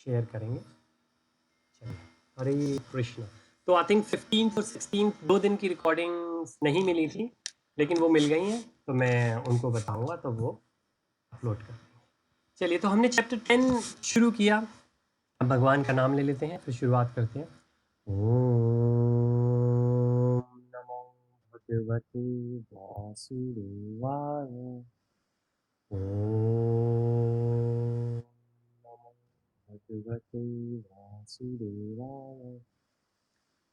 Share करेंगे। चलिए, हरे कृष्ण। तो आई थिंक 15th और 16th 2 दिन की रिकॉर्डिंग्स नहीं मिली थी, लेकिन वो मिल गई हैं, तो मैं उनको बताऊंगा तो वो अपलोड कर देंगे। चलिए, तो हमने चैप्टर 10 शुरू किया। अब भगवान का नाम ले लेते हैं, फिर शुरुआत करते हैं। ओम नमो भगवते वासुदेवाय। ओम नमो भगवते वासुदेवाय।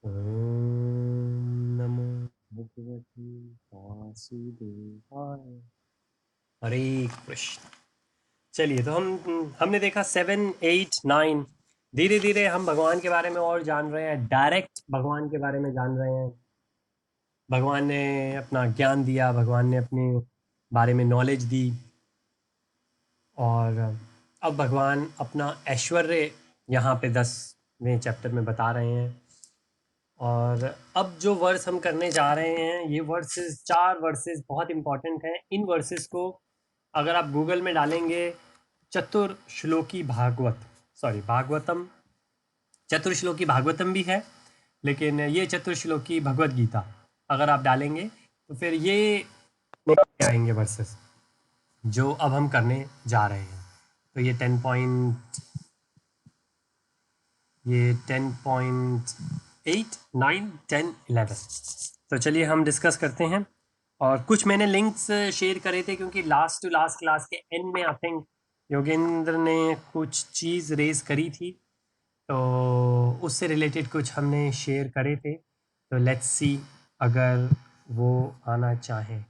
ओम नमो भगवते वासुदेवाय। हरे कृष्ण। चलिए, तो हमने देखा 7, 8, 9। धीरे धीरे हम भगवान के बारे में और जान रहे हैं, डायरेक्ट भगवान के बारे में जान रहे हैं। भगवान ने अपना ज्ञान दिया, भगवान ने अपने बारे में नॉलेज दी, और अब भगवान अपना ऐश्वर्य यहाँ पे 10वें चैप्टर में बता रहे हैं। और अब जो वर्स हम करने जा रहे हैं, ये वर्सेस 4 वर्सेस बहुत इंपॉर्टेंट हैं। इन वर्सेस को अगर आप गूगल में डालेंगे, चतुर्श्लोकी भागवत, सॉरी भागवतम, चतुर्श्लोकी भागवतम भी है, लेकिन ये चतुर्श्लोकी भगवत गीता अगर आप डालेंगे तो फिर ये आएंगे वर्सेस जो अब हम करने जा रहे हैं। तो ये 10.8, 9, 10, 11। तो चलिए हम डिस्कस करते हैं। और कुछ मैंने लिंक्स शेयर करे थे, क्योंकि लास्ट टू लास्ट क्लास के एंड में आई थिंक योगेंद्र ने कुछ चीज़ रेज करी थी, तो उससे रिलेटेड कुछ हमने शेयर करे थे। तो लेट्स सी अगर वो आना चाहें।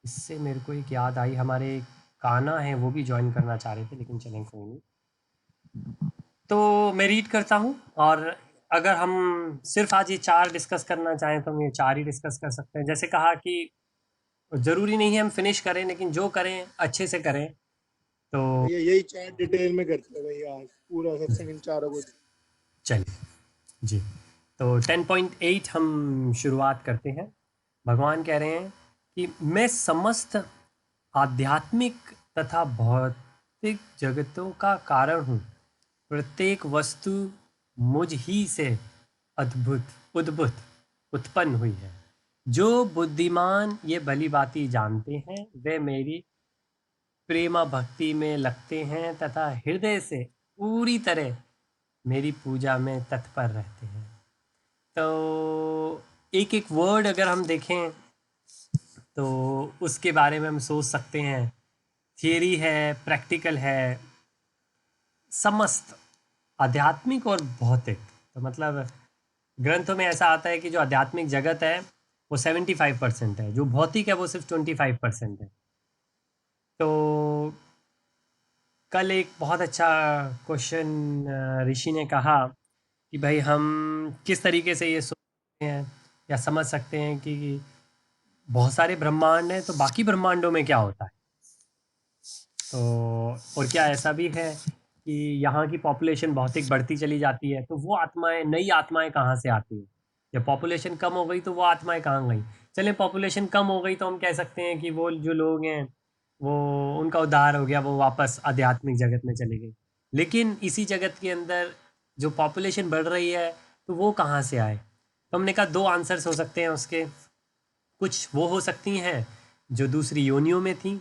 इससे मेरे को एक याद आई, हमारे काना है वो भी ज्वाइन करना चाह रहे थे, लेकिन चलें कोई नहीं। तो मैं रीड करता हूँ, और अगर हम सिर्फ आज ये 4 डिस्कस करना चाहें तो हम ये 4 ही डिस्कस कर सकते हैं। जैसे कहा कि ज़रूरी नहीं है हम फिनिश करें, लेकिन जो करें अच्छे से करें। तो ये यही 4 डिटेल में करते हैं भाई, आज पूरा सत्संग इन चारों को। चलिए जी, तो 10.8 हम शुरुआत करते हैं। भगवान कह रहे हैं कि मैं समस्त आध्यात्मिक तथा भौतिक जगतों का कारण हूँ। प्रत्येक वस्तु मुझ ही से उद्भूत उत्पन्न हुई है। जो बुद्धिमान ये भली बातें जानते हैं, वे मेरी प्रेमा भक्ति में लगते हैं तथा हृदय से पूरी तरह मेरी पूजा में तत्पर रहते हैं। तो एक एक वर्ड अगर हम देखें तो उसके बारे में हम सोच सकते हैं। थियरी है, प्रैक्टिकल है, समस्त आध्यात्मिक और भौतिक। तो मतलब ग्रंथों में ऐसा आता है कि जो आध्यात्मिक जगत है वो 75% है, जो भौतिक है वो सिर्फ 25% है। तो कल एक बहुत अच्छा क्वेश्चन ऋषि ने कहा कि भाई हम किस तरीके से ये सोचते हैं या समझ सकते हैं कि बहुत सारे ब्रह्मांड हैं, तो बाकी ब्रह्मांडों में क्या होता है। तो और क्या ऐसा भी है कि यहाँ की पॉपुलेशन भौतिक बढ़ती चली जाती है, तो वो आत्माएं, नई आत्माएं कहाँ से आती हैं। जब पॉपुलेशन कम हो गई तो वो आत्माएं कहाँ गई। चलें, पॉपुलेशन कम हो गई तो हम कह सकते हैं कि वो जो लोग हैं वो उनका उद्धार हो गया, वो वापस आध्यात्मिक जगत में चले गए। लेकिन इसी जगत के अंदर जो पॉपुलेशन बढ़ रही है, तो वो कहाँ से आए। तो हमने कहा 2 आंसर्स हो सकते हैं उसके। कुछ वो हो सकती हैं जो दूसरी योनियों में थी,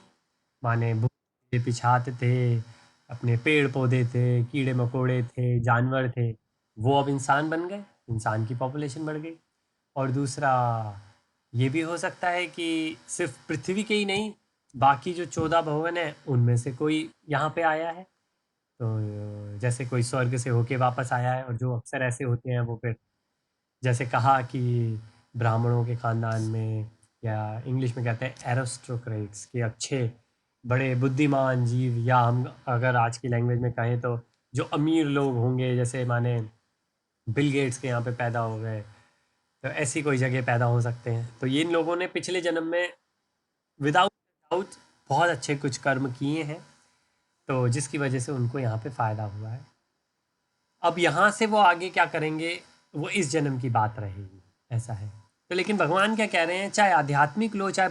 माने भूखे पिछात थे, अपने पेड़ पौधे थे, कीड़े मकोड़े थे, जानवर थे, वो अब इंसान बन गए, इंसान की पॉपुलेशन बढ़ गई। और दूसरा ये भी हो सकता है कि सिर्फ पृथ्वी के ही नहीं, बाकी जो 14 भवन है उनमें से कोई यहाँ पे आया है। तो जैसे कोई स्वर्ग से होके वापस आया है, और जो अक्सर ऐसे होते हैं वो फिर, जैसे कहा कि ब्राह्मणों के ख़ानदान में, या इंग्लिश में कहते हैं एरोस्टोक्रेट्स के अच्छे बड़े बुद्धिमान जीव, या हम अगर आज की लैंग्वेज में कहें तो जो अमीर लोग होंगे, जैसे माने बिल गेट्स के यहाँ पे पैदा हो गए, तो ऐसी कोई जगह पैदा हो सकते हैं। तो ये इन लोगों ने पिछले जन्म में विदाउट डाउट बहुत अच्छे कुछ कर्म किए हैं, तो जिसकी वजह से उनको यहाँ पे फ़ायदा हुआ है। अब यहाँ से वो आगे क्या करेंगे वो इस जन्म की बात रहेगी, ऐसा है। तो लेकिन भगवान क्या कह रहे हैं, चाहे आध्यात्मिक लो चाहे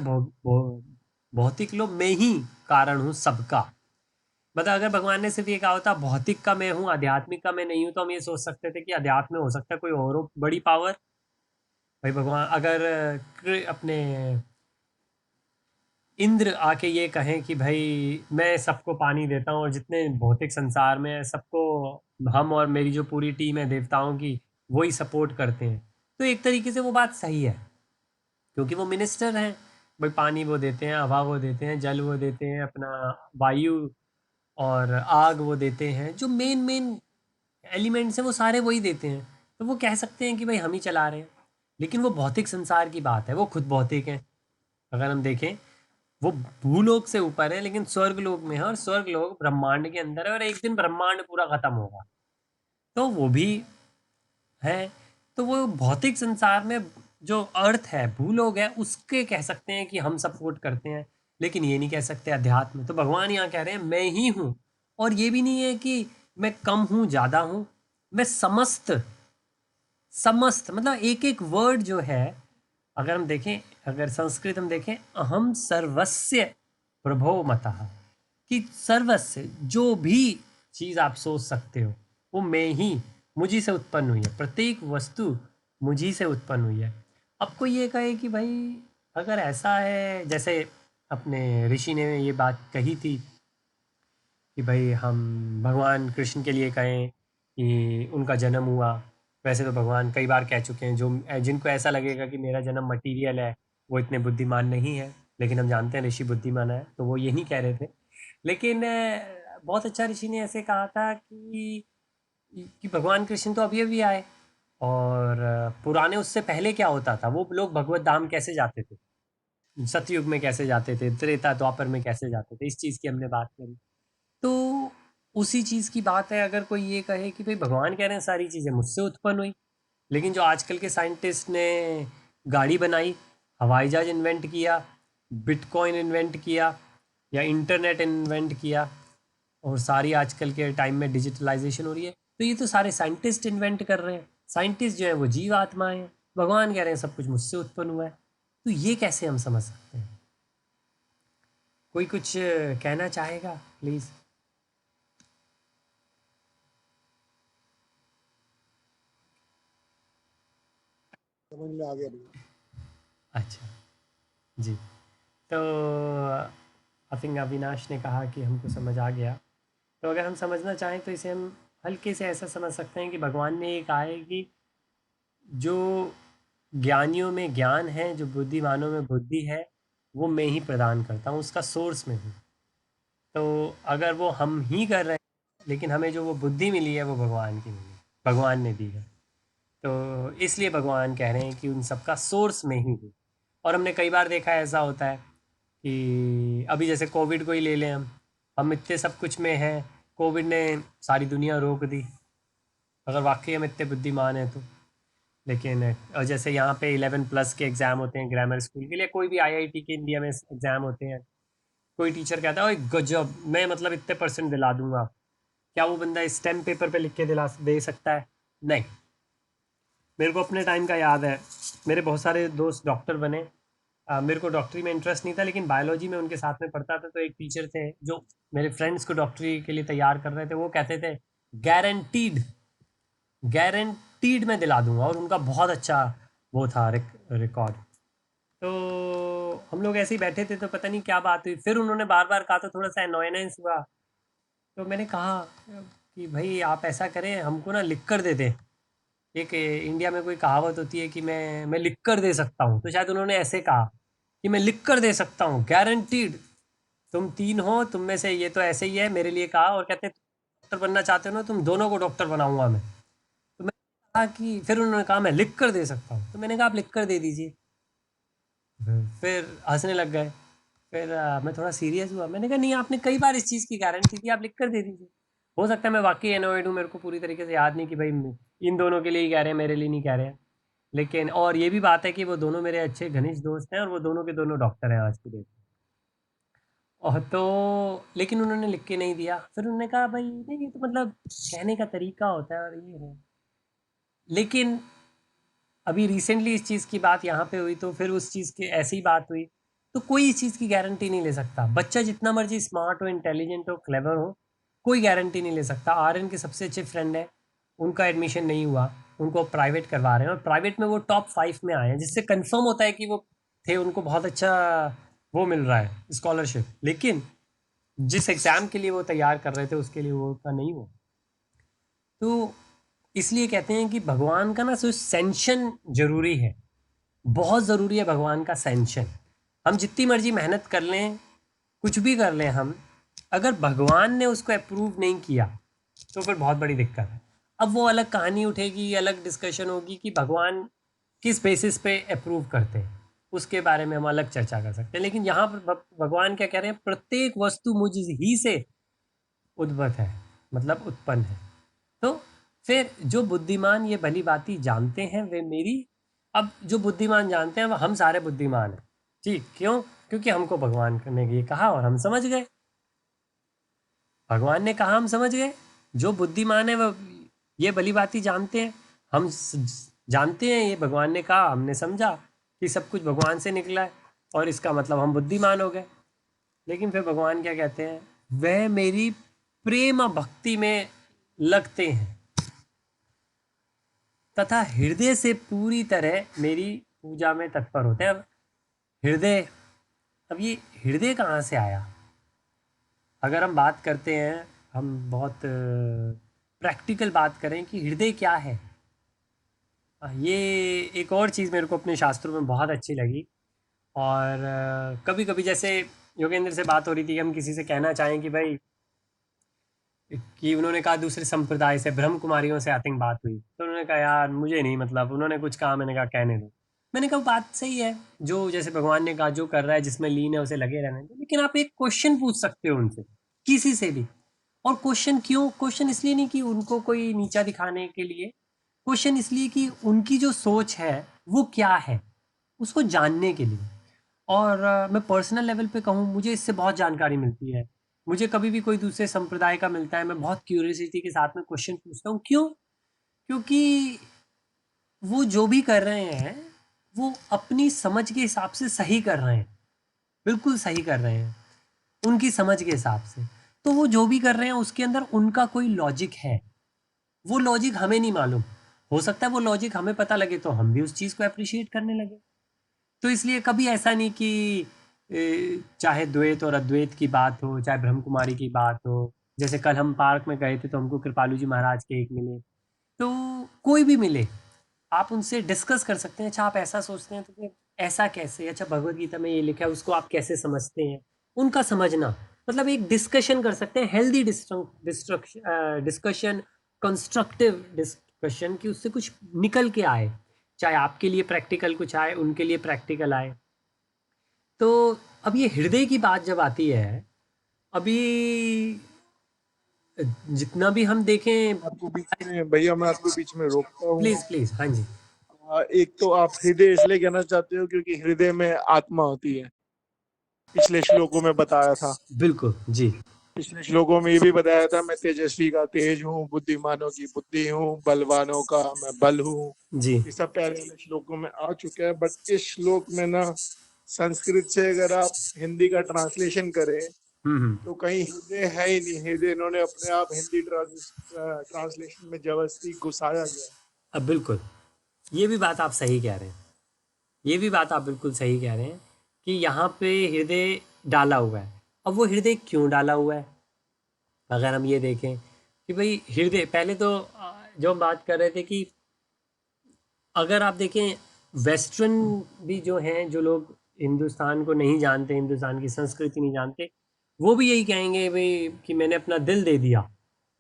भौतिक लो, मैं ही कारण हूँ सबका। मतलब अगर भगवान ने सिर्फ ये कहा होता भौतिक का मैं हूँ, आध्यात्मिक का मैं नहीं हूँ, तो हम ये सोच सकते थे कि अध्यात्म में हो सकता है कोई और बड़ी पावर। भाई भगवान अगर अपने इंद्र आके ये कहें कि भाई मैं सबको पानी देता हूँ और जितने भौतिक संसार में है, सबको हम और मेरी जो पूरी टीम है देवताओं की, वही सपोर्ट करते हैं, तो एक तरीके से वो बात सही है, क्योंकि वो मिनिस्टर हैं। भाई पानी वो देते हैं, हवा वो देते हैं, जल वो देते हैं, अपना वायु और आग वो देते हैं, जो मेन मेन एलिमेंट्स हैं वो सारे वही देते हैं। तो वो कह सकते हैं कि भाई हम ही चला रहे हैं। लेकिन वो भौतिक संसार की बात है, वो खुद भौतिक है। अगर हम देखें, वो भूलोक से ऊपर है लेकिन स्वर्ग लोक में है, और स्वर्ग लोक ब्रह्मांड के अंदर है, और एक दिन ब्रह्मांड पूरा खत्म होगा, तो वो भी है। तो वो भौतिक संसार में जो अर्थ है, भूलोक है, उसके कह सकते हैं कि हम सपोर्ट करते हैं, लेकिन ये नहीं कह सकते अध्यात्म। तो भगवान यहाँ कह रहे हैं मैं ही हूँ, और ये भी नहीं है कि मैं कम हूँ ज़्यादा हूँ, मैं समस्त, समस्त मतलब एक एक वर्ड जो है, अगर हम देखें, अगर संस्कृत हम देखें, अहम सर्वस्य प्रभो मतः, कि सर्वस्य जो भी चीज़ आप सोच सकते हो वो मैं ही, मुझी से उत्पन्न हुई है, प्रत्येक वस्तु मुझी से उत्पन्न हुई है। अब कोई ये कहे कि भाई अगर ऐसा है, जैसे अपने ऋषि ने ये बात कही थी कि भाई हम भगवान कृष्ण के लिए कहें कि उनका जन्म हुआ। वैसे तो भगवान कई बार कह चुके हैं, जो जिनको ऐसा लगेगा कि मेरा जन्म मटीरियल है, वो इतने बुद्धिमान नहीं है, लेकिन हम जानते हैं ऋषि बुद्धिमान है, तो वो यही कह रहे थे। लेकिन बहुत अच्छा ऋषि ने ऐसे कहा था कि भगवान कृष्ण तो अभी अभी आए, और पुराने उससे पहले क्या होता था, वो लोग भगवत धाम कैसे जाते थे, सतयुग में कैसे जाते थे, त्रेता द्वापर में कैसे जाते थे, इस चीज़ की हमने बात करी। तो उसी चीज़ की बात है, अगर कोई ये कहे कि भाई भगवान कह रहे हैं सारी चीज़ें मुझसे उत्पन्न हुई, लेकिन जो आजकल के साइंटिस्ट ने गाड़ी बनाई, हवाई जहाज इन्वेंट किया, बिटकॉइन इन्वेंट किया, या इंटरनेट इन्वेंट किया, और सारी आजकल के टाइम में डिजिटलाइजेशन हो रही है, तो ये तो सारे साइंटिस्ट इन्वेंट कर रहे हैं। साइंटिस्ट जो है वो जीव आत्मा है, भगवान कह रहे हैं सब कुछ मुझसे उत्पन्न हुआ है। तो ये कैसे हम समझ सकते हैं? कोई कुछ कहना चाहेगा प्लीज़? समझ में आ गया भैया। अच्छा जी। तो आई थिंक अविनाश ने कहा कि हमको समझ आ गया। तो अगर हम समझना चाहें तो इसे हम हल्के से ऐसा समझ सकते हैं कि भगवान ने ये कहा है कि जो ज्ञानियों में ज्ञान है, जो बुद्धिमानों में बुद्धि है, वो मैं ही प्रदान करता हूँ, उसका सोर्स में हूँ। तो अगर वो हम ही कर रहे हैं, लेकिन हमें जो वो बुद्धि मिली है वो भगवान की मिली है, भगवान ने दी है। तो इसलिए भगवान कह रहे हैं कि उन सब का सोर्स में ही हूँ। और हमने कई बार देखा है ऐसा होता है कि अभी जैसे कोविड को ही ले लें, हम इतने सब कुछ में हैं, कोविड ने सारी दुनिया रोक दी, अगर वाकई हम इतने बुद्धिमान हैं तो। लेकिन और जैसे यहाँ पे 11+ के एग्ज़ाम होते हैं ग्रामर स्कूल के लिए, कोई भी आईआईटी के इंडिया में एग्ज़ाम होते हैं, कोई टीचर कहता है ओए गजब, मैं मतलब इतने परसेंट दिला दूंगा, क्या वो बंदा स्टेम पेपर पे लिख के दिला दे सकता है? नहीं। मेरे को अपने टाइम का याद है, मेरे बहुत सारे दोस्त डॉक्टर बने। मेरे को डॉक्टरी में इंटरेस्ट नहीं था, लेकिन बायोलॉजी में उनके साथ में पढ़ता था, तो एक टीचर थे जो मेरे फ्रेंड्स को डॉक्टरी के लिए तैयार कर रहे थे, वो कहते थे गारंटीड, गारंटीड मैं दिला दूंगा, और उनका बहुत अच्छा वो था रिकॉर्ड। तो हम लोग ऐसे ही बैठे थे, तो पता नहीं क्या बात हुई, फिर उन्होंने बार बार कहा, तो थोड़ा सा अनोयनेंस हुआ। तो मैंने कहा कि भाई आप ऐसा करें, हमको ना लिख कर दे दें। एक इंडिया में कोई कहावत होती है कि मैं लिख कर दे सकता हूँ, तो शायद उन्होंने ऐसे कहा कि मैं लिख कर दे सकता हूँ गारंटीड, तुम तीन हो, तुम में से ये तो ऐसे ही है, मेरे लिए कहा, और कहते डॉक्टर बनना चाहते हो ना, तुम दोनों को डॉक्टर बनाऊंगा मैं। तो मैंने कहा कि फिर उन्होंने कहा मैं लिख कर दे सकता हूँ, तो मैंने कहा आप लिख कर दे दीजिए। फिर हंसने लग गए। फिर मैं थोड़ा सीरियस हुआ, मैंने कहा नहीं, आपने कई बार इस चीज़ की गारंटी दी, आप लिख कर दे दीजिए। हो सकता है मैं वाकई एनोइड हूँ, मेरे को पूरी तरीके से याद नहीं कि भाई इन दोनों के लिए ही कह रहे हैं, मेरे लिए नहीं कह रहे हैं। लेकिन और ये भी बात है कि वो दोनों मेरे अच्छे घनिष्ठ दोस्त हैं, और वो दोनों के दोनों डॉक्टर हैं आज की डेट में। और तो लेकिन उन्होंने लिख के नहीं दिया। फिर उन्होंने कहा भाई नहीं, ये तो मतलब कहने का तरीका होता है, और ये है। लेकिन अभी रिसेंटली इस चीज़ की बात यहाँ पे हुई, तो फिर उस चीज़ की ऐसी ही बात हुई। तो कोई इस चीज़ की गारंटी नहीं ले सकता, बच्चा जितना मर्जी स्मार्ट हो, इंटेलिजेंट हो, क्लेवर हो, कोई गारंटी नहीं ले सकता। आर्यन के सबसे अच्छे फ्रेंड है, उनका एडमिशन नहीं हुआ, उनको प्राइवेट करवा रहे हैं और प्राइवेट में वो टॉप 5 में आए हैं, जिससे कंफर्म होता है कि वो थे, उनको बहुत अच्छा वो मिल रहा है स्कॉलरशिप। लेकिन जिस एग्ज़ाम के लिए वो तैयार कर रहे थे उसके लिए वो का नहीं हुआ। तो इसलिए कहते हैं कि भगवान का ना सिर्फ सेंशन जरूरी है, बहुत ज़रूरी है भगवान का सेंशन। हम जितनी मर्जी मेहनत कर लें, कुछ भी कर लें हम, अगर भगवान ने उसको अप्रूव नहीं किया तो फिर बहुत बड़ी दिक्कत है। अब वो अलग कहानी उठेगी, अलग डिस्कशन होगी कि भगवान किस बेसिस पे अप्रूव करते हैं, उसके बारे में हम अलग चर्चा कर सकते हैं। लेकिन यहाँ पर भगवान क्या कह रहे हैं, प्रत्येक वस्तु मुझ ही से उद्भत है, मतलब उत्पन्न है। तो फिर जो बुद्धिमान ये भली बाती जानते हैं वे मेरी, अब जो बुद्धिमान जानते हैं वो हम सारे बुद्धिमान हैं। ठीक क्यों? क्योंकि हमको भगवान ने ये कहा और हम समझ गए। भगवान ने कहा, हम समझ गए। जो बुद्धिमान है वो ये भली बाती जानते हैं। हम जानते हैं ये भगवान ने कहा, हमने समझा कि सब कुछ भगवान से निकला है और इसका मतलब हम बुद्धिमान हो गए। लेकिन फिर भगवान क्या कहते हैं, वह मेरी प्रेम भक्ति में लगते हैं तथा हृदय से पूरी तरह मेरी पूजा में तत्पर होते हैं। अब हृदय, अब ये हृदय कहाँ से आया? अगर हम बात करते हैं, हम बहुत प्रैक्टिकल बात करें कि हृदय क्या है, ये एक और चीज़ मेरे को अपने शास्त्रों में बहुत अच्छी लगी। और कभी कभी जैसे योगेंद्र से बात हो रही थी, हम किसी से कहना चाहें कि भाई, कि उन्होंने कहा दूसरे संप्रदाय से, ब्रह्म कुमारियों से आई थिंक बात हुई, तो उन्होंने कहा यार मुझे नहीं, मतलब उन्होंने कुछ कहा, मैंने कहा कहने दो। मैंने कहा बात सही है, जो जैसे भगवान ने कहा जो कर रहा है, जिसमें लीन है उसे लगे रहने दो। लेकिन आप एक क्वेश्चन पूछ सकते हो उनसे, किसी से भी। और क्वेश्चन क्यों? क्वेश्चन इसलिए नहीं कि उनको कोई नीचा दिखाने के लिए, क्वेश्चन इसलिए कि उनकी जो सोच है वो क्या है, उसको जानने के लिए। और मैं पर्सनल लेवल पे कहूँ, मुझे इससे बहुत जानकारी मिलती है। मुझे कभी भी कोई दूसरे संप्रदाय का मिलता है, मैं बहुत क्यूरियोसिटी के साथ में क्वेश्चन पूछता हूँ। क्यों? क्योंकि वो जो भी कर रहे हैं वो अपनी समझ के हिसाब से सही कर रहे हैं, बिल्कुल सही कर रहे हैं उनकी समझ के हिसाब से। तो वो जो भी कर रहे हैं उसके अंदर उनका कोई लॉजिक है, वो लॉजिक हमें नहीं मालूम। हो सकता है वो लॉजिक हमें पता लगे तो हम भी उस चीज़ को अप्रिशिएट करने लगे। तो इसलिए कभी ऐसा नहीं कि चाहे द्वैत और अद्वैत की बात हो, चाहे ब्रह्म कुमारी की बात हो। जैसे कल हम पार्क में गए थे तो हमको कृपालू जी महाराज के एक मिले, तो कोई भी मिले आप उनसे डिस्कस कर सकते हैं। अच्छा आप ऐसा सोचते हैं तो फिर ऐसा कैसे? अच्छा भगवत गीता में ये लिखा है, उसको आप कैसे समझते हैं? उनका समझना, मतलब एक डिस्कशन कर सकते हैं, हेल्दी डिस्कशन, कंस्ट्रक्टिव डिस्कशन, कि उससे कुछ निकल के आए, चाहे आपके लिए प्रैक्टिकल कुछ आए, उनके लिए प्रैक्टिकल आए। तो अब ये हृदय की बात जब आती है, अभी जितना भी हम देखें। आपको बीच में भैया, मैं आपको बीच में रोकता हूँ। प्लीज प्लीज, हाँ जी। एक तो आप हृदय इसलिए कहना चाहते हो क्योंकि हृदय में आत्मा होती है, पिछले श्लोकों में बताया था। बिल्कुल जी। पिछले श्लोकों में ये भी बताया था, मैं तेजस्वी का तेज हूँ, बुद्धिमानों की बुद्धि हूँ, बलवानों का मैं बल हूँ। जी। ये सब पहले वाले श्लोकों में आ चुका है। बट इस श्लोक में ना, संस्कृत से अगर आप हिंदी का ट्रांसलेशन करें हम्म। तो कहीं हृदय है ही नहीं। हृदय इन्होंने अपने आप हिंदी ट्रांसलेशन में जबरदस्ती घुसाया गया। अब बिल्कुल, ये भी बात आप सही कह रहे हैं, ये भी बात आप बिल्कुल सही कह रहे हैं कि यहाँ पे हृदय डाला हुआ है। अब वो हृदय क्यों डाला हुआ है? अगर हम ये देखें कि भाई हृदय, पहले तो जो हम बात कर रहे थे कि अगर आप देखें वेस्टर्न भी जो हैं, जो लोग हिंदुस्तान को नहीं जानते, हिंदुस्तान की संस्कृति नहीं जानते, वो भी यही कहेंगे भाई कि मैंने अपना दिल दे दिया,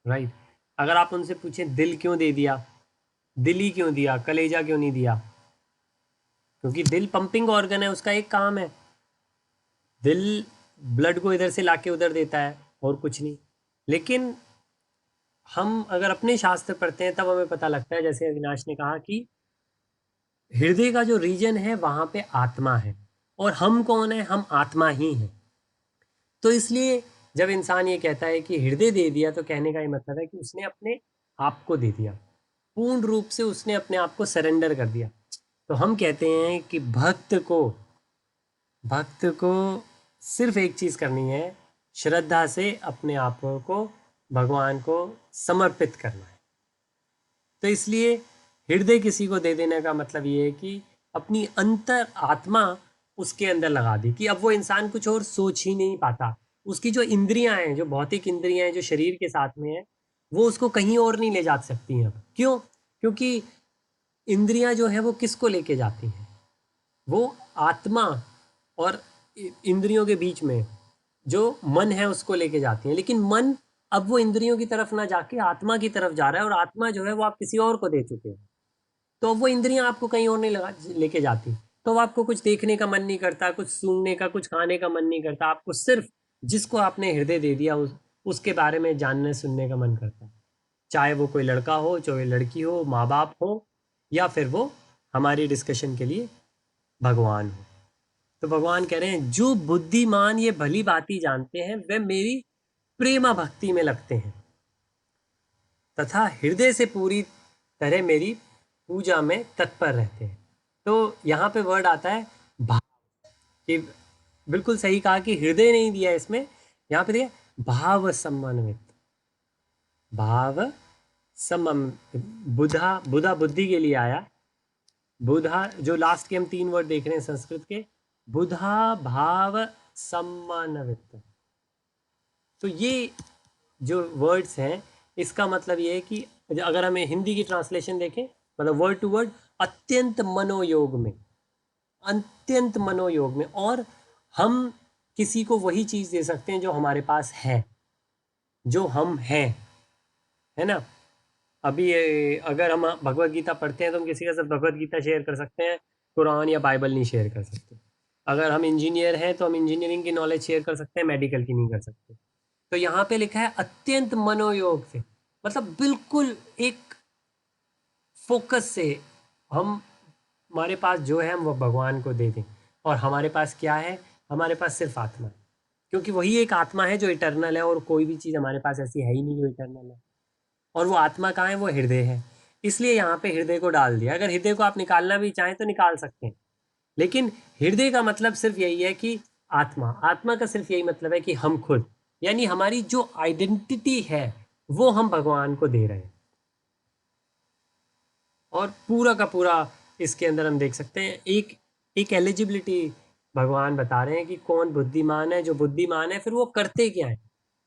राइट। अगर आप उनसे पूछें दिल क्यों दे दिया, दिल ही क्यों दिया, कलेजा क्यों नहीं दिया? क्योंकि दिल पंपिंग ऑर्गन है, उसका एक काम है, दिल ब्लड को इधर से लाके उधर देता है और कुछ नहीं। लेकिन हम अगर अपने शास्त्र पढ़ते हैं तब हमें पता लगता है, जैसे अविनाश ने कहा कि हृदय का जो रीजन है वहां पे आत्मा है, और हम कौन है? हम आत्मा ही हैं। तो इसलिए जब इंसान ये कहता है कि हृदय दे दिया, तो कहने का ये मतलब है कि उसने अपने आप को दे दिया, पूर्ण रूप से उसने अपने आप को सरेंडर कर दिया। तो हम कहते हैं कि भक्त को सिर्फ एक चीज़ करनी है, श्रद्धा से अपने आप को भगवान को समर्पित करना है। तो इसलिए हृदय किसी को दे देने का मतलब ये है कि अपनी अंतर आत्मा उसके अंदर लगा दी, कि अब वो इंसान कुछ और सोच ही नहीं पाता। उसकी जो इंद्रियां हैं, जो भौतिक इंद्रियां हैं, जो शरीर के साथ में है, वो उसको कहीं और नहीं ले जा सकती हैं अब। क्यों? क्योंकि इंद्रियां जो है वो किसको लेके जाती हैं? वो आत्मा और इंद्रियों के बीच में जो मन है उसको लेके जाती हैं। लेकिन मन अब वो इंद्रियों की तरफ ना जाके आत्मा की तरफ जा रहा है, और आत्मा जो है वो आप किसी और को दे चुके हैं। तो अब वो इंद्रियां आपको कहीं और नहीं लगा लेके जाती। तो अब आपको कुछ देखने का मन नहीं करता, कुछ सूंघने का, कुछ खाने का मन नहीं करता। आपको सिर्फ जिसको आपने हृदय दे दिया उसके बारे में जानने सुनने का मन करता है। चाहे वो कोई लड़का हो, चाहे लड़की हो, माँ बाप हो, या फिर वो हमारी डिस्कशन के लिए भगवान हो। तो भगवान कह रहे हैं, जो बुद्धिमान ये भली बातें जानते हैं वे मेरी प्रेमा भक्ति में लगते हैं तथा हृदय से पूरी तरह मेरी पूजा में तत्पर रहते हैं। तो यहाँ पे वर्ड आता है भाव, कि बिल्कुल सही कहा कि हृदय नहीं दिया इसमें, यहाँ पे दिया भाव समन्वित। भाव समम बुधा, बुधा बुद्धि के लिए आया। बुधा, जो लास्ट के हम 3 वर्ड देख रहे हैं संस्कृत के, बुधा भाव समन्वित। तो ये जो वर्ड्स हैं, इसका मतलब ये है कि अगर हमें हिंदी की ट्रांसलेशन देखें, मतलब वर्ड टू वर्ड, अत्यंत मनोयोग में, अत्यंत मनोयोग में। और हम किसी को वही चीज़ दे सकते हैं जो हमारे पास है, जो हम हैं, है ना। अभी अगर हम भगवत गीता पढ़ते हैं तो हम किसी के साथ भगवत गीता शेयर कर सकते हैं, कुरान या बाइबल नहीं शेयर कर सकते। अगर हम इंजीनियर हैं तो हम इंजीनियरिंग की नॉलेज शेयर कर सकते हैं, मेडिकल की नहीं कर सकते। तो यहाँ पे लिखा है अत्यंत मनोयोग से, मतलब बिल्कुल एक फोकस से हम, हमारे पास जो है हम वो भगवान को दे दें। और हमारे पास क्या है? हमारे पास सिर्फ आत्मा है, क्योंकि वही एक आत्मा है जो इटर्नल है, और कोई भी चीज़ हमारे पास ऐसी है ही नहीं जो इटर्नल है। और वो आत्मा कहाँ है? वो हृदय है। इसलिए यहाँ पे हृदय को डाल दिया। अगर हृदय को आप निकालना भी चाहें तो निकाल सकते हैं, लेकिन हृदय का मतलब सिर्फ यही है कि आत्मा, आत्मा का सिर्फ यही मतलब है कि हम खुद, यानी हमारी जो आइडेंटिटी है वो हम भगवान को दे रहे हैं। और पूरा का पूरा इसके अंदर हम देख सकते हैं एक एक एलिजिबिलिटी भगवान बता रहे हैं कि कौन बुद्धिमान है। जो बुद्धिमान है फिर वो करते क्या है,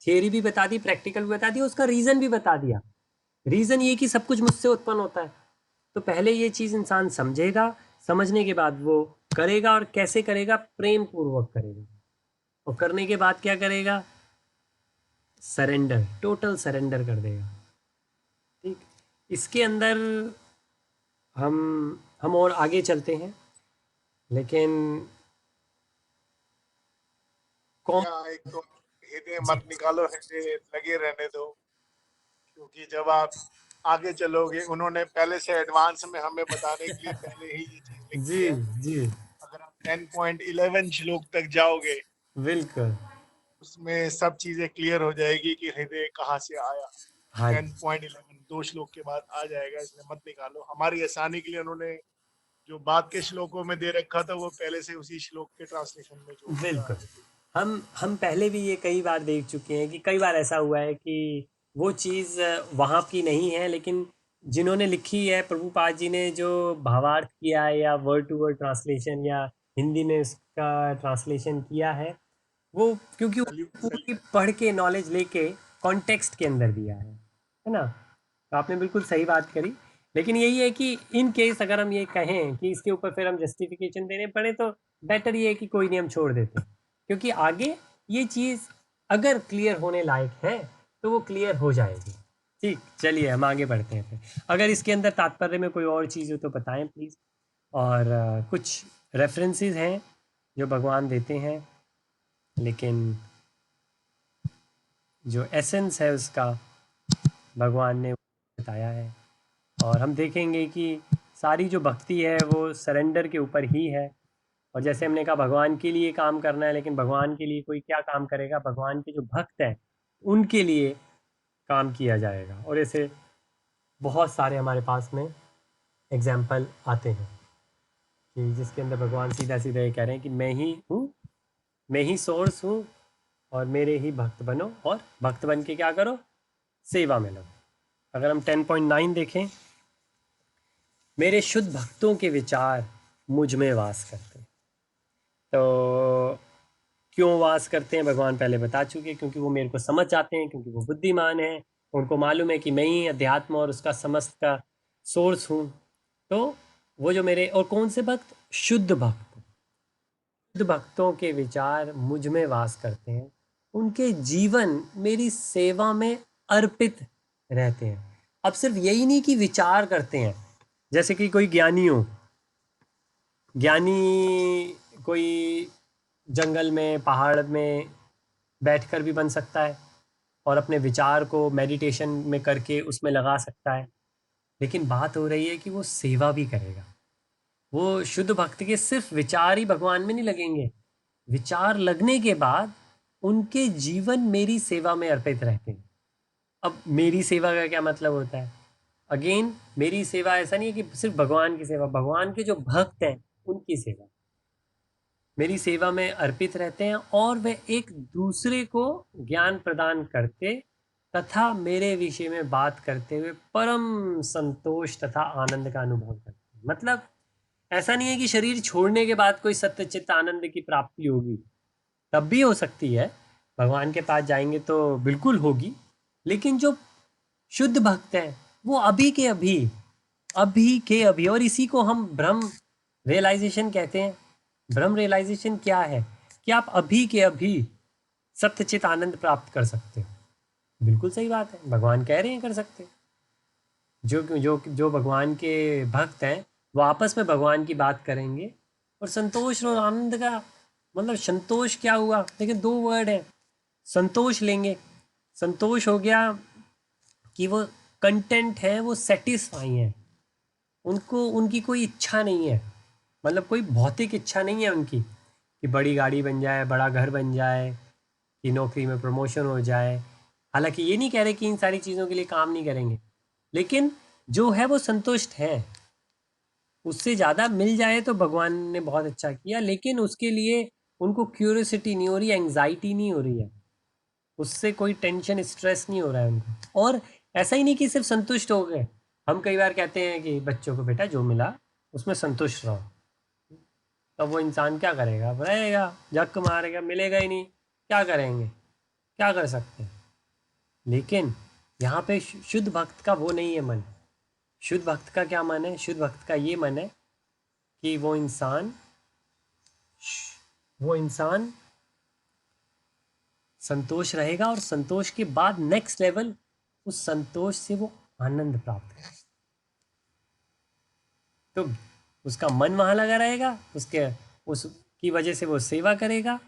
थियरी भी बता दी, प्रैक्टिकल भी बता दिया, उसका रीज़न भी बता दिया। रीज़न ये कि सब कुछ मुझसे उत्पन्न होता है। तो पहले ये चीज़ इंसान समझेगा, समझने के बाद वो करेगा। और कैसे करेगा? प्रेम पूर्वक करेगा। और करने के बाद क्या करेगा? सरेंडर, टोटल सरेंडर कर देगा। ठीक। इसके अंदर हम और आगे चलते हैं, लेकिन कौन। या एक तो हृदय जी मत निकालो, हृदय लगे रहने दो, क्योंकि जब आप आगे चलोगे, उन्होंने पहले से एडवांस में हमें बताने के लिए पहले ही ये चीज लिखी जी है। जी, अगर आप 10.11 श्लोक तक जाओगे, बिल्कुल। उसमें सब चीजें क्लियर हो जाएगी कि हृदय कहाँ से आया। हाँ 10.11 2 श्लोक के बाद आ जाएगा, इसलिए मत निकालो। हमारी आसानी के लिए उन्होंने जो बाद के श्लोकों में दे रखा था वो पहले से उसी श्लोक के ट्रांसलेशन में जोड़ दिया बिल्कुल। है। हम पहले भी ये कई बार देख चुके हैं कि कई बार ऐसा हुआ है कि वो चीज़ वहाँ की नहीं है, लेकिन जिन्होंने लिखी है, प्रभुपाद जी ने जो भावार्थ किया है या वर्ड टू वर्ड ट्रांसलेशन या हिंदी में उसका ट्रांसलेशन किया है, वो क्योंकि सली पूरी पढ़ के नॉलेज लेके कॉन्टेक्स्ट के अंदर दिया है ना। तो आपने बिल्कुल सही बात करी। लेकिन यही है कि इन केस अगर हम ये कहें कि इसके ऊपर फिर हम जस्टिफिकेशन देने पड़े, तो बेटर ये है कि कोई नहीं, हम छोड़ देते हैं। क्योंकि आगे ये चीज़ अगर क्लियर होने लायक है तो वो क्लियर हो जाएगी। ठीक, चलिए हम आगे बढ़ते हैं फिर। अगर इसके अंदर तात्पर्य में कोई और चीज़ हो तो बताएं प्लीज़। और कुछ रेफरेंसेस हैं जो भगवान देते हैं, लेकिन जो एसेंस है उसका भगवान ने बताया है। और हम देखेंगे कि सारी जो भक्ति है वो सरेंडर के ऊपर ही है। और जैसे हमने कहा, भगवान के लिए काम करना है, लेकिन भगवान के लिए कोई क्या काम करेगा? भगवान के जो भक्त हैं उनके लिए काम किया जाएगा। और ऐसे बहुत सारे हमारे पास में एग्जाम्पल आते हैं कि जिसके अंदर भगवान सीधा सीधा ये कह रहे हैं कि मैं ही हूँ, मैं ही सोर्स हूँ, और मेरे ही भक्त बनो, और भक्त बन के क्या करो? सेवा में लगो। अगर हम 10.9 देखें, मेरे शुद्ध भक्तों के विचार मुझ में वास करते हैं। तो क्यों वास करते हैं भगवान पहले बता चुके, क्योंकि वो मेरे को समझ जाते हैं, क्योंकि वो बुद्धिमान है, उनको मालूम है कि मैं ही अध्यात्म और उसका समस्त का सोर्स हूँ। तो वो जो मेरे, और कौन से भक्त, शुद्ध भक्त, शुद्ध भक्तों के विचार मुझ में वास करते हैं, उनके जीवन मेरी सेवा में अर्पित रहते हैं। अब सिर्फ यही नहीं कि विचार करते हैं, जैसे कि कोई ज्ञानी हो, ज्ञानी कोई जंगल में पहाड़ में बैठकर भी बन सकता है और अपने विचार को मेडिटेशन में करके उसमें लगा सकता है, लेकिन बात हो रही है कि वो सेवा भी करेगा। वो शुद्ध भक्त के सिर्फ विचार ही भगवान में नहीं लगेंगे, विचार लगने के बाद उनके जीवन मेरी सेवा में अर्पित रहते हैं। अब मेरी सेवा का क्या मतलब होता है? अगेन, मेरी सेवा ऐसा नहीं है कि सिर्फ भगवान की सेवा, भगवान के जो भक्त हैं उनकी सेवा मेरी सेवा में अर्पित रहते हैं, और वे एक दूसरे को ज्ञान प्रदान करते तथा मेरे विषय में बात करते हुए परम संतोष तथा आनंद का अनुभव करते हैं। मतलब ऐसा नहीं है कि शरीर छोड़ने के बाद कोई सत्यचित्त आनंद की प्राप्ति होगी, तब भी हो सकती है, भगवान के पास जाएंगे तो बिल्कुल होगी, लेकिन जो शुद्ध भक्त हैं वो अभी के अभी, अभी के अभी, और इसी को हम ब्रह्म रियलाइजेशन कहते हैं। ब्रह्म रियलाइजेशन क्या है? कि आप अभी के अभी सत्यचित आनंद प्राप्त कर सकते हो। बिल्कुल सही बात है, भगवान कह रहे हैं कर सकते हैं। जो जो जो भगवान के भक्त हैं वो आपस में भगवान की बात करेंगे, और संतोष और आनंद का मतलब, संतोष क्या हुआ, देखिए दो वर्ड है, संतोष लेंगे। संतोष हो गया कि वो कंटेंट है, वो सेटिस्फाई है, उनको उनकी कोई इच्छा नहीं है, मतलब कोई भौतिक इच्छा नहीं है उनकी कि बड़ी गाड़ी बन जाए, बड़ा घर बन जाए, कि नौकरी में प्रमोशन हो जाए। हालांकि ये नहीं कह रहे कि इन सारी चीज़ों के लिए काम नहीं करेंगे, लेकिन जो है वो संतुष्ट है। उससे ज़्यादा मिल जाए तो भगवान ने बहुत अच्छा किया, लेकिन उसके लिए उनको क्यूरियोसिटी नहीं हो रही, एंग्जाइटी नहीं हो रही है, उससे कोई टेंशन स्ट्रेस नहीं हो रहा है उनको। और ऐसा ही नहीं कि सिर्फ संतुष्ट हो गए। हम कई बार कहते हैं कि बच्चों को बेटा जो मिला उसमें संतुष्ट रहो, तब वो इंसान क्या करेगा? रहेगा, जक मारेगा, मिलेगा ही नहीं, क्या करेंगे, क्या कर सकते हैं? लेकिन यहाँ पे शुद्ध भक्त का वो नहीं है मन। शुद्ध भक्त का क्या मन है? शुद्ध भक्त का ये मन है कि वो इंसान संतोष रहेगा, और संतोष के बाद नेक्स्ट लेवल, उस संतोष से वो आनंद प्राप्त करेगा। तो उसका मन वहाँ लगा रहेगा, उसके उसकी वजह से वो सेवा करेगा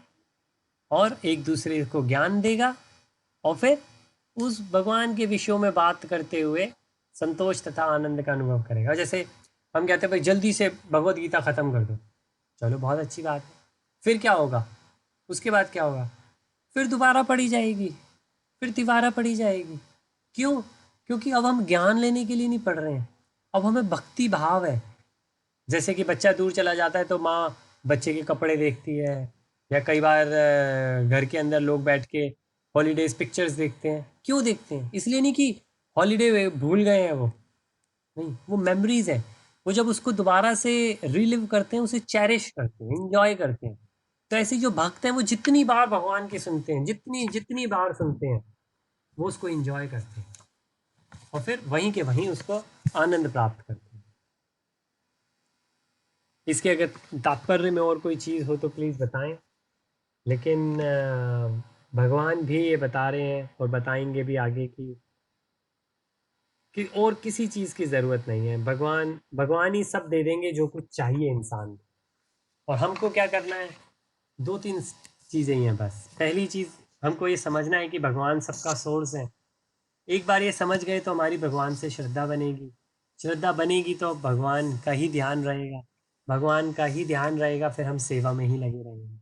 और एक दूसरे को ज्ञान देगा, और फिर उस भगवान के विषयों में बात करते हुए संतोष तथा आनंद का अनुभव करेगा। जैसे हम कहते हैं भाई जल्दी से भगवत गीता ख़त्म कर दो, चलो बहुत अच्छी बात है, फिर क्या होगा? उसके बाद क्या होगा? फिर दोबारा पढ़ी जाएगी, फिर तिबारा पढ़ी जाएगी। क्यों? क्योंकि अब हम ज्ञान लेने के लिए नहीं पढ़ रहे हैं, अब हमें भक्ति भाव है। जैसे कि बच्चा दूर चला जाता है तो माँ बच्चे के कपड़े देखती है, या कई बार घर के अंदर लोग बैठ के हॉलीडेज पिक्चर्स देखते हैं। क्यों देखते हैं? इसलिए नहीं कि हॉलीडे भूल गए हैं वो, नहीं, वो मेमोरीज है। वो जब उसको दोबारा से रिलिव करते हैं, उसे चेरिश करते हैं, इंजॉय करते हैं। तो ऐसे जो भक्त हैं वो जितनी बार भगवान की सुनते हैं, जितनी जितनी बार सुनते हैं, वो उसको इंजॉय करते हैं, और फिर वहीं के वहीं उसको आनंद प्राप्त करते हैं। इसके अगर तात्पर्य में और कोई चीज़ हो तो प्लीज़ बताएं, लेकिन भगवान भी ये बता रहे हैं और बताएंगे भी आगे कि और किसी चीज़ की ज़रूरत नहीं है। भगवान भगवान ही सब दे देंगे जो कुछ चाहिए इंसान को, और हमको क्या करना है? दो तीन चीज़ें ही हैं बस। पहली चीज़, हमको ये समझना है कि भगवान सबका सोर्स है। एक बार ये समझ गए तो हमारी भगवान से श्रद्धा बनेगी, श्रद्धा बनेगी तो भगवान का ही ध्यान रहेगा, भगवान का ही ध्यान रहेगा, फिर हम सेवा में ही लगे रहेंगे,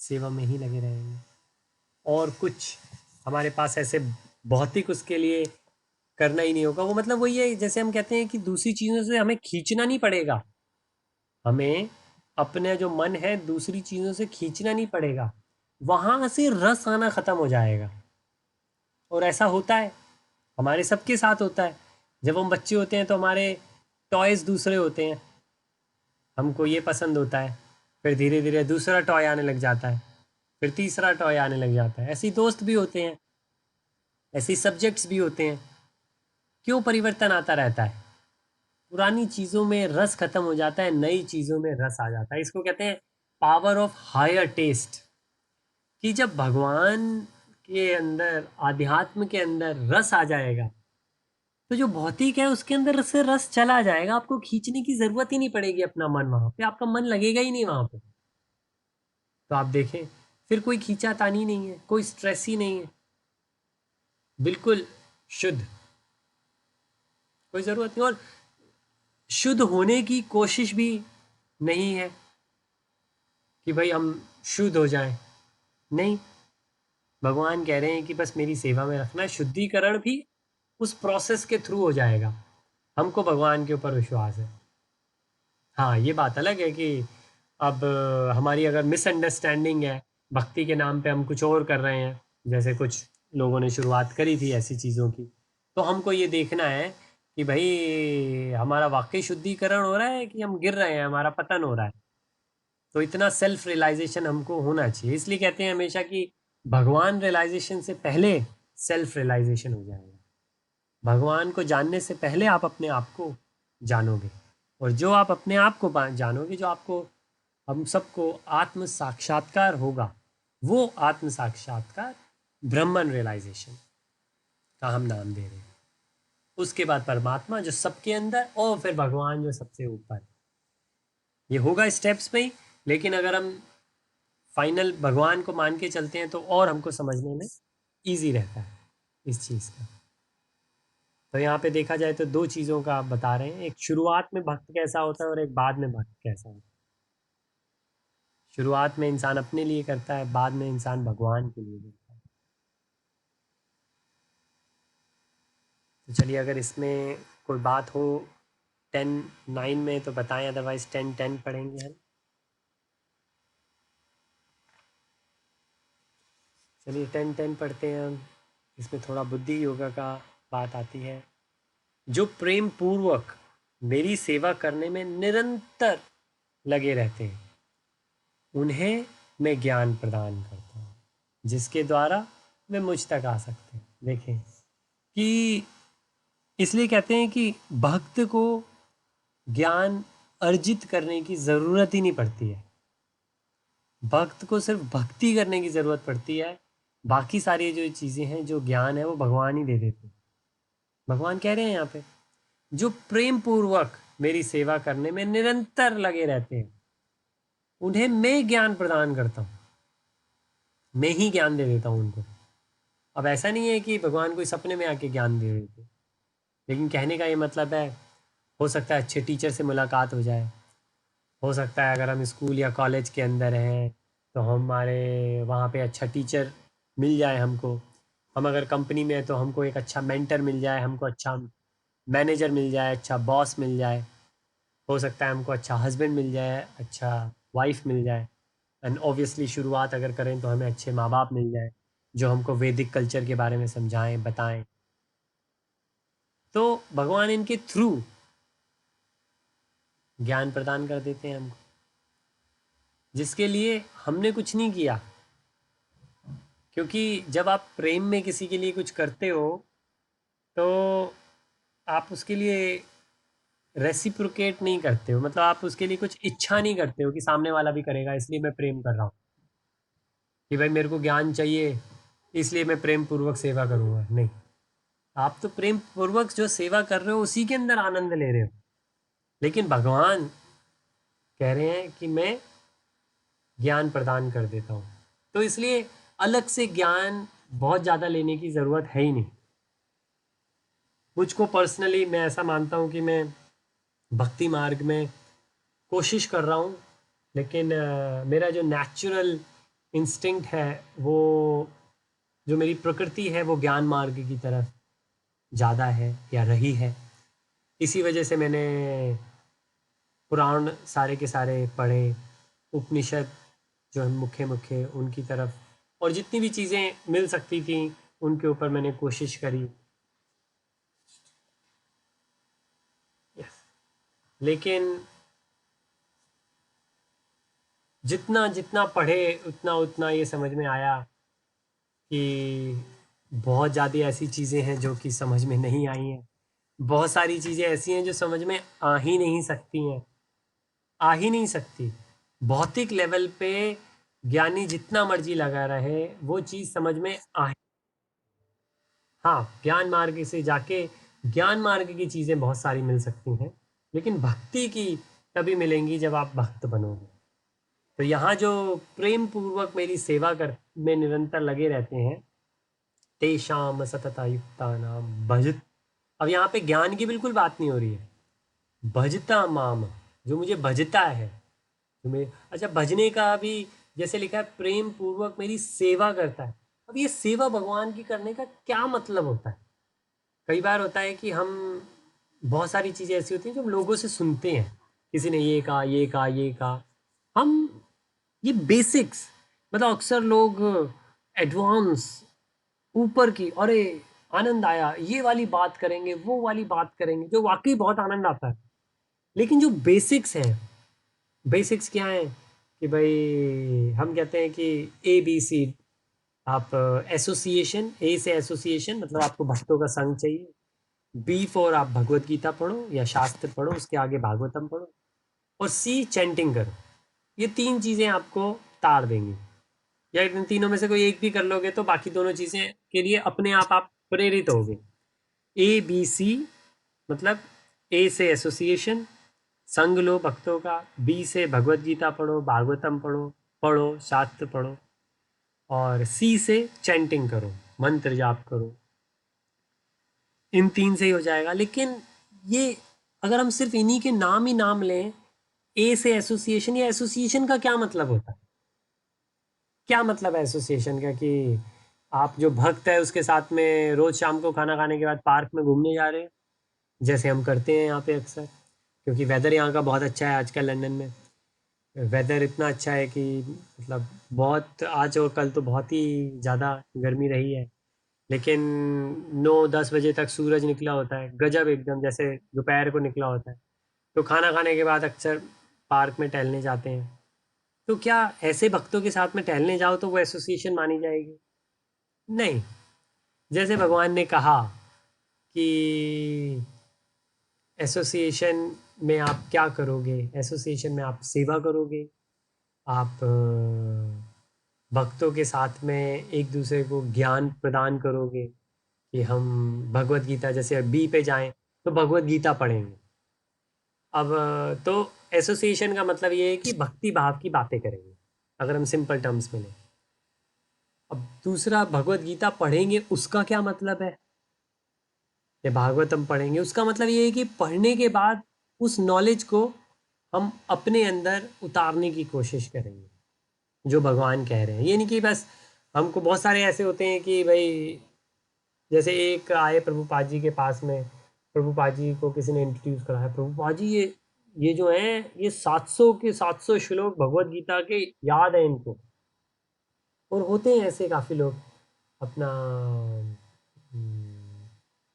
सेवा में ही लगे रहेंगे। और कुछ हमारे पास ऐसे भौतिक उसके लिए करना ही नहीं होगा। वो मतलब वही है, जैसे हम कहते हैं कि दूसरी चीज़ों से हमें खींचना नहीं पड़ेगा, हमें अपने जो मन है दूसरी चीज़ों से खींचना नहीं पड़ेगा, वहाँ से रस आना ख़त्म हो जाएगा। और ऐसा होता है, हमारे सबके साथ होता है। जब हम बच्चे होते हैं तो हमारे टॉयज़ दूसरे होते हैं, हमको ये पसंद होता है, फिर धीरे धीरे दूसरा टॉय आने लग जाता है, फिर तीसरा टॉय आने लग जाता है। ऐसे ही दोस्त भी होते हैं, ऐसे ही सब्जेक्ट्स भी होते हैं। क्यों परिवर्तन आता रहता है? पुरानी चीज़ों में रस खत्म हो जाता है, नई चीज़ों में रस आ जाता है। इसको कहते हैं पावर ऑफ हायर टेस्ट। कि जब भगवान के अंदर, आध्यात्म के अंदर रस आ जाएगा, तो जो भौतिक है उसके अंदर से रस चला जाएगा। आपको खींचने की जरूरत ही नहीं पड़ेगी अपना मन वहां पे, आपका मन लगेगा ही नहीं वहां पे। तो आप देखें, फिर कोई खींचातानी नहीं है, कोई स्ट्रेस ही नहीं है, बिल्कुल शुद्ध, कोई जरूरत नहीं। और शुद्ध होने की कोशिश भी नहीं है कि भाई हम शुद्ध हो जाएं। नहीं, भगवान कह रहे हैं कि बस मेरी सेवा में रखना है। शुद्धिकरण भी उस प्रोसेस के थ्रू हो जाएगा। हमको भगवान के ऊपर विश्वास है। हाँ, ये बात अलग है कि अब हमारी अगर मिसअंडरस्टैंडिंग है, भक्ति के नाम पे हम कुछ और कर रहे हैं, जैसे कुछ लोगों ने शुरुआत करी थी ऐसी चीज़ों की, तो हमको ये देखना है कि भाई हमारा वाकई शुद्धिकरण हो रहा है कि हम गिर रहे हैं, हमारा पतन हो रहा है। तो इतना सेल्फ रियलाइजेशन हमको होना चाहिए। इसलिए कहते हैं हमेशा कि भगवान रियलाइजेशन से पहले सेल्फ रियलाइजेशन हो जाएगा। भगवान को जानने से पहले आप अपने आप को जानोगे, और जो आप अपने आप को जानोगे, जो आपको, हम सबको आत्म साक्षात्कार होगा, वो आत्म साक्षात्कार ब्रह्मन रियलाइजेशन का हम नाम दे रहे हैं। उसके बाद परमात्मा जो सबके अंदर, और फिर भगवान जो सबसे ऊपर। ये होगा स्टेप्स में ही, लेकिन अगर हम फाइनल भगवान को मान के चलते हैं तो और हमको समझने में ईजी रहता है इस चीज़ का। तो यहाँ पे देखा जाए तो दो चीज़ों का आप बता रहे हैं, एक शुरुआत में भक्त कैसा होता है और एक बाद में भक्त कैसा होता है। शुरुआत में इंसान अपने लिए करता है, बाद में इंसान भगवान के लिए करता है। तो चलिए, अगर इसमें कोई बात हो 10:09 में तो बताएं, अदरवाइज 10:10 पढ़ेंगे हम। चलिए 10:10 पढ़ते हैं हम। इसमें थोड़ा बुद्धि योगा का बात आती है। जो प्रेम पूर्वक मेरी सेवा करने में निरंतर लगे रहते हैं, उन्हें मैं ज्ञान प्रदान करता हूँ, जिसके द्वारा वे मुझ तक आ सकते हैं। देखें कि इसलिए कहते हैं कि भक्त को ज्ञान अर्जित करने की ज़रूरत ही नहीं पड़ती है। भक्त को सिर्फ भक्ति करने की ज़रूरत पड़ती है। बाकी सारी जो चीज़ें हैं, जो ज्ञान है, वो भगवान ही दे देते हैं। भगवान कह रहे हैं यहाँ पे, जो प्रेम पूर्वक मेरी सेवा करने में निरंतर लगे रहते हैं, उन्हें मैं ज्ञान प्रदान करता हूँ। मैं ही ज्ञान दे देता हूँ उनको। अब ऐसा नहीं है कि भगवान कोई सपने में आके ज्ञान दे देते, लेकिन कहने का ये मतलब है, हो सकता है अच्छे टीचर से मुलाकात हो जाए, हो सकता है अगर हम स्कूल या कॉलेज के अंदर हैं तो हमारे वहाँ पे अच्छा टीचर मिल जाए हमको। हम अगर कंपनी में हैं तो हमको एक अच्छा मेंटर मिल जाए, हमको अच्छा मैनेजर मिल जाए, अच्छा बॉस मिल जाए। हो सकता है हमको अच्छा हस्बैंड मिल जाए, अच्छा वाइफ मिल जाए। एंड ऑब्वियसली शुरुआत अगर करें तो हमें अच्छे माँ बाप मिल जाए, जो हमको वैदिक कल्चर के बारे में समझाएं, बताएं। तो भगवान इनके थ्रू ज्ञान प्रदान कर देते हैं हमको, जिसके लिए हमने कुछ नहीं किया। क्योंकि जब आप प्रेम में किसी के लिए कुछ करते हो, तो आप उसके लिए रेसिप्रोकेट नहीं करते हो, मतलब आप उसके लिए कुछ इच्छा नहीं करते हो कि सामने वाला भी करेगा इसलिए मैं प्रेम कर रहा हूँ, कि भाई मेरे को ज्ञान चाहिए इसलिए मैं प्रेम पूर्वक सेवा करूँगा। नहीं, आप तो प्रेम पूर्वक जो सेवा कर रहे हो उसी के अंदर आनंद ले रहे हो। लेकिन भगवान कह रहे हैं कि मैं ज्ञान प्रदान कर देता हूँ, तो इसलिए अलग से ज्ञान बहुत ज़्यादा लेने की ज़रूरत है ही नहीं। मुझको पर्सनली मैं ऐसा मानता हूँ कि मैं भक्ति मार्ग में कोशिश कर रहा हूँ, लेकिन मेरा जो नेचुरल इंस्टिंक्ट है, वो जो मेरी प्रकृति है, वो ज्ञान मार्ग की तरफ ज़्यादा है या रही है। इसी वजह से मैंने पुराण सारे के सारे पढ़े, उपनिषद जो है मुख्य मुख्य उनकी तरफ, और जितनी भी चीज़ें मिल सकती थी उनके ऊपर मैंने कोशिश करी। लेकिन जितना जितना पढ़े उतना उतना ये समझ में आया कि बहुत ज़्यादा ऐसी चीज़ें हैं जो कि समझ में नहीं आई हैं। बहुत सारी चीज़ें ऐसी हैं जो समझ में आ ही नहीं सकती हैं, आ ही नहीं सकती। भौतिक लेवल पे ज्ञानी जितना मर्जी लगा रहे, वो चीज़ समझ में आ। हाँ, ज्ञान मार्ग से जाके ज्ञान मार्ग की चीज़ें बहुत सारी मिल सकती हैं, लेकिन भक्ति की तभी मिलेंगी जब आप भक्त बनोगे। तो यहाँ जो प्रेम पूर्वक मेरी सेवा कर में निरंतर लगे रहते हैं, तेषाम सतता नाम भजत। अब यहाँ पे ज्ञान की बिल्कुल बात नहीं हो रही है, भजता माम, जो मुझे भजता है, जो मैं, अच्छा भजने का भी जैसे लिखा है प्रेम पूर्वक मेरी सेवा करता है। अब ये सेवा भगवान की करने का क्या मतलब होता है? कई बार होता है कि हम, बहुत सारी चीज़ें ऐसी होती हैं जो हम लोगों से सुनते हैं, किसी ने ये कहा ये कहा ये कहा, हम ये बेसिक्स, मतलब अक्सर लोग एडवांस ऊपर की, अरे आनंद आया, ये वाली बात करेंगे वो वाली बात करेंगे जो वाकई बहुत आनंद आता है। लेकिन जो बेसिक्स हैं, बेसिक्स क्या है कि भाई हम कहते हैं कि ABC, आप एसोसिएशन, ए से एसोसिएशन मतलब आपको भक्तों का संग चाहिए। B फॉर आप भगवत गीता पढ़ो या शास्त्र पढ़ो, उसके आगे भागवतम पढ़ो। और C चैंटिंग करो। ये 3 चीज़ें आपको तार देंगी, या इन तीनों में से कोई एक भी कर लोगे तो बाकी दोनों चीज़ें के लिए अपने आप प्रेरित होगे। ABC मतलब A से एसोसिएशन, संग लो भक्तों का। B से भगवत गीता पढ़ो, भागवतम पढ़ो, शास्त्र पढ़ो। और C से चैंटिंग करो, मंत्र जाप करो। इन 3 से ही हो जाएगा। लेकिन ये अगर हम सिर्फ इन्हीं के नाम ही नाम लें, ए से एसोसिएशन, या एसोसिएशन का क्या मतलब होता है? क्या मतलब है एसोसिएशन का? कि आप जो भक्त है उसके साथ में रोज शाम को खाना खाने के बाद पार्क में घूमने जा रहे हैं, जैसे हम करते हैं यहाँ पे अक्सर, क्योंकि वेदर यहाँ का बहुत अच्छा है आजकल लंदन में। वेदर इतना अच्छा है कि मतलब बहुत, आज और कल तो बहुत ही ज़्यादा गर्मी रही है, लेकिन 9-10 बजे तक सूरज निकला होता है, गजब एकदम जैसे दोपहर को निकला होता है। तो खाना खाने के बाद अक्सर पार्क में टहलने जाते हैं। तो क्या ऐसे भक्तों के साथ में टहलने जाओ तो वो एसोसिएशन मानी जाएगी? नहीं। जैसे भगवान ने कहा कि एसोसिएशन में आप क्या करोगे, एसोसिएशन में आप सेवा करोगे, आप भक्तों के साथ में एक दूसरे को ज्ञान प्रदान करोगे। कि हम भगवत गीता, जैसे बी पे जाएं तो भगवत गीता पढ़ेंगे। अब तो एसोसिएशन का मतलब ये है कि भक्ति भाव की बातें करेंगे, अगर हम सिंपल टर्म्स में लें। अब दूसरा, भगवत गीता पढ़ेंगे उसका क्या मतलब है? या भागवतम पढ़ेंगे उसका मतलब ये है कि पढ़ने के बाद उस नॉलेज को हम अपने अंदर उतारने की कोशिश करेंगे, जो भगवान कह रहे हैं। ये नहीं कि बस, हमको बहुत सारे ऐसे होते हैं कि भाई, जैसे एक आए प्रभुपाद जी के पास में, प्रभुपाद जी को किसी ने इंट्रोड्यूस करा है, प्रभुपाद जी ये जो हैं ये 700 के 700 श्लोक भगवत गीता के याद है इनको। और होते हैं ऐसे काफ़ी लोग। अपना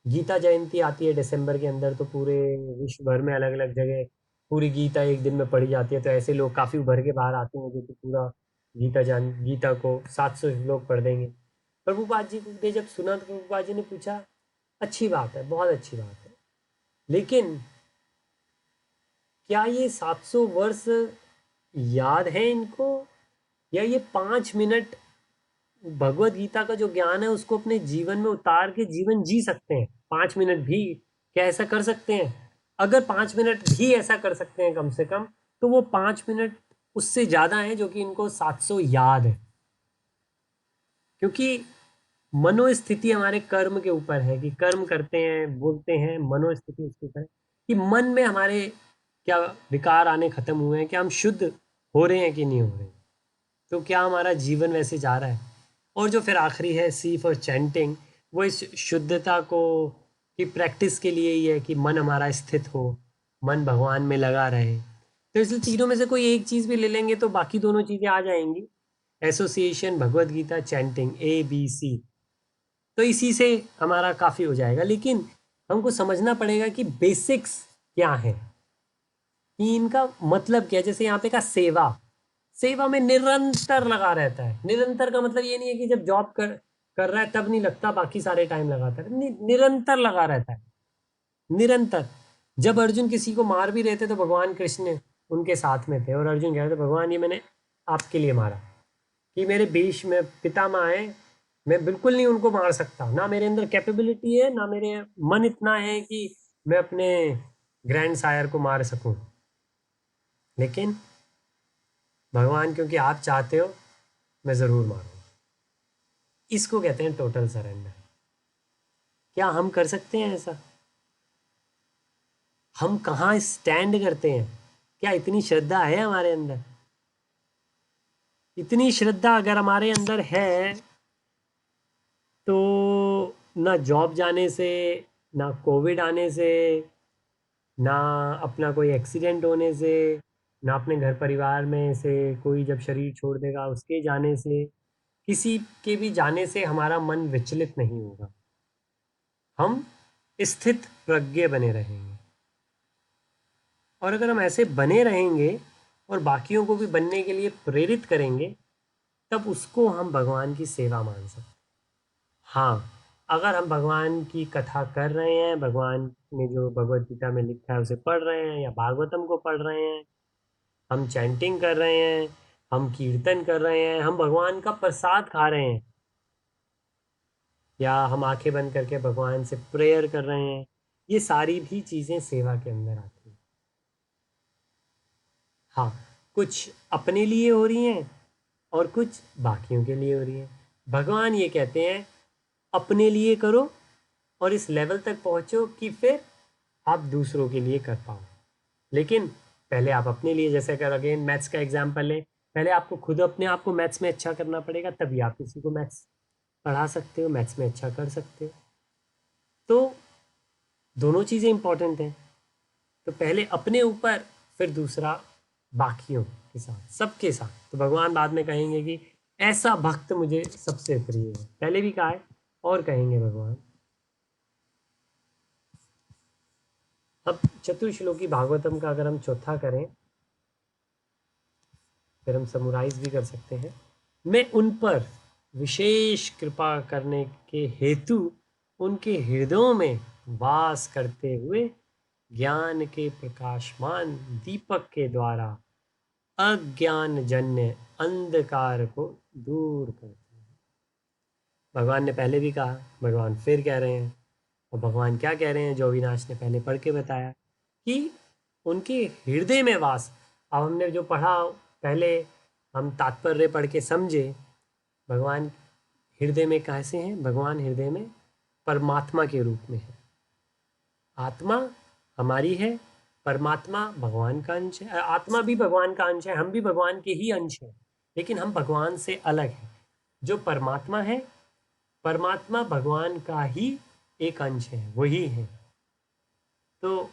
गीता जयंती आती है दिसंबर के अंदर, तो पूरे विश्व भर में अलग अलग जगह पूरी गीता एक दिन में पढ़ी जाती है। तो ऐसे लोग काफ़ी उभर के बाहर आते हैं जो कि पूरा गीता को 700 श्लोक पढ़ देंगे। प्रभुपाद जी ने जब सुना तो प्रभुपाद जी ने पूछा, अच्छी बात है, बहुत अच्छी बात है, लेकिन क्या ये 700 वर्ष याद है इनको, या ये 5 मिनट भगवत गीता का जो ज्ञान है उसको अपने जीवन में उतार के जीवन जी सकते हैं? 5 मिनट भी क्या ऐसा कर सकते हैं? अगर 5 मिनट भी ऐसा कर सकते हैं कम से कम, तो वो 5 मिनट उससे ज़्यादा है जो कि इनको 700 याद है। क्योंकि मनोस्थिति हमारे कर्म के ऊपर है, कि कर्म करते हैं, बोलते हैं, मनोस्थिति उसके ऊपर है कि मन में हमारे क्या विकार आने खत्म हुए हैं, क्या हम शुद्ध हो रहे हैं कि नहीं हो रहे, तो क्या हमारा जीवन वैसे जा रहा है। और जो फिर आखिरी है सी फॉर चैंटिंग, वो इस शुद्धता को की प्रैक्टिस के लिए ही है कि मन हमारा स्थित हो, मन भगवान में लगा रहे। तो इसलिए तीनों में से कोई एक चीज़ भी ले लेंगे तो बाकी दोनों चीज़ें आ जाएंगी। Association, Bhagavad Gita, chanting, ABC। तो इसी से हमारा काफ़ी हो जाएगा। लेकिन हमको समझना पड़ेगा कि बेसिक्स क्या है, कि इनका मतलब क्या है। जैसे यहाँ पे का सेवा, सेवा में निरंतर लगा रहता है। निरंतर का मतलब ये नहीं है कि जब जॉब कर रहा है तब नहीं लगता, बाकी सारे टाइम लगाता है। निरंतर लगा रहता है, निरंतर। जब अर्जुन किसी को मार भी रहे थे तो भगवान कृष्ण उनके साथ में थे, और अर्जुन कह रहे थे भगवान ये मैंने आपके लिए मारा, कि मेरे भीष्म में पितामह है, मैं बिल्कुल नहीं उनको मार सकता, ना मेरे अंदर कैपेबिलिटी है, ना मेरे मन इतना है कि मैं अपने ग्रैंड सायर को मार सकूं। लेकिन भगवान क्योंकि आप चाहते हो, मैं ज़रूर मारूंगा। इसको कहते हैं टोटल सरेंडर। क्या हम कर सकते हैं ऐसा? हम कहाँ स्टैंड करते हैं? क्या इतनी श्रद्धा है हमारे अंदर? इतनी श्रद्धा अगर हमारे अंदर है तो ना जॉब जाने से, ना कोविड आने से, ना अपना कोई एक्सीडेंट होने से, ना अपने घर परिवार में से कोई जब शरीर छोड़ देगा उसके जाने से, किसी के भी जाने से हमारा मन विचलित नहीं होगा। हम स्थित प्रज्ञ बने रहेंगे। और अगर हम ऐसे बने रहेंगे और बाकियों को भी बनने के लिए प्रेरित करेंगे, तब उसको हम भगवान की सेवा मान सकते हैं। हाँ, अगर हम भगवान की कथा कर रहे हैं, भगवान ने जो भगवत गीता में लिखा है उसे पढ़ रहे हैं, या भागवतम को पढ़ रहे हैं, हम चैंटिंग कर रहे हैं, हम कीर्तन कर रहे हैं, हम भगवान का प्रसाद खा रहे हैं, या हम आंखें बंद करके भगवान से प्रेयर कर रहे हैं, ये सारी भी चीज़ें सेवा के अंदर आती हैं। हाँ, कुछ अपने लिए हो रही हैं और कुछ बाकियों के लिए हो रही हैं। भगवान ये कहते हैं अपने लिए करो और इस लेवल तक पहुंचो कि फिर आप दूसरों के लिए कर पाओ। लेकिन पहले आप अपने लिए, जैसे अगर अगेन मैथ्स का एग्जांपल है, पहले आपको खुद अपने आप को मैथ्स में अच्छा करना पड़ेगा, तभी आप किसी को मैथ्स पढ़ा सकते हो, मैथ्स में अच्छा कर सकते हो। तो दोनों चीज़ें इंपॉर्टेंट हैं। तो पहले अपने ऊपर, फिर दूसरा बाकियों के साथ, सबके साथ। तो भगवान बाद में कहेंगे कि ऐसा भक्त मुझे सबसे प्रिय है, पहले भी कहा है और कहेंगे भगवान। अब चतुर्श्लोकी भागवतम का अगर हम चौथा करें, फिर हम समराइज भी कर सकते हैं। मैं उन पर विशेष कृपा करने के हेतु उनके हृदयों में वास करते हुए ज्ञान के प्रकाशमान दीपक के द्वारा अज्ञान जन्य अंधकार को दूर करते हैं। भगवान ने पहले भी कहा, भगवान फिर कह रहे हैं। और भगवान क्या कह रहे हैं, जो अविनाश ने पहले पढ़ के बताया कि उनके हृदय में वास। अब हमने जो पढ़ा पहले, हम तात्पर्य पढ़ के समझे। भगवान हृदय में कैसे हैं? भगवान हृदय में परमात्मा के रूप में है। आत्मा हमारी है, परमात्मा भगवान का अंश है। आत्मा भी भगवान का अंश है, हम भी भगवान के ही अंश हैं, लेकिन हम भगवान से अलग हैं। जो परमात्मा है, परमात्मा भगवान का ही एक अंश है, वही है। तो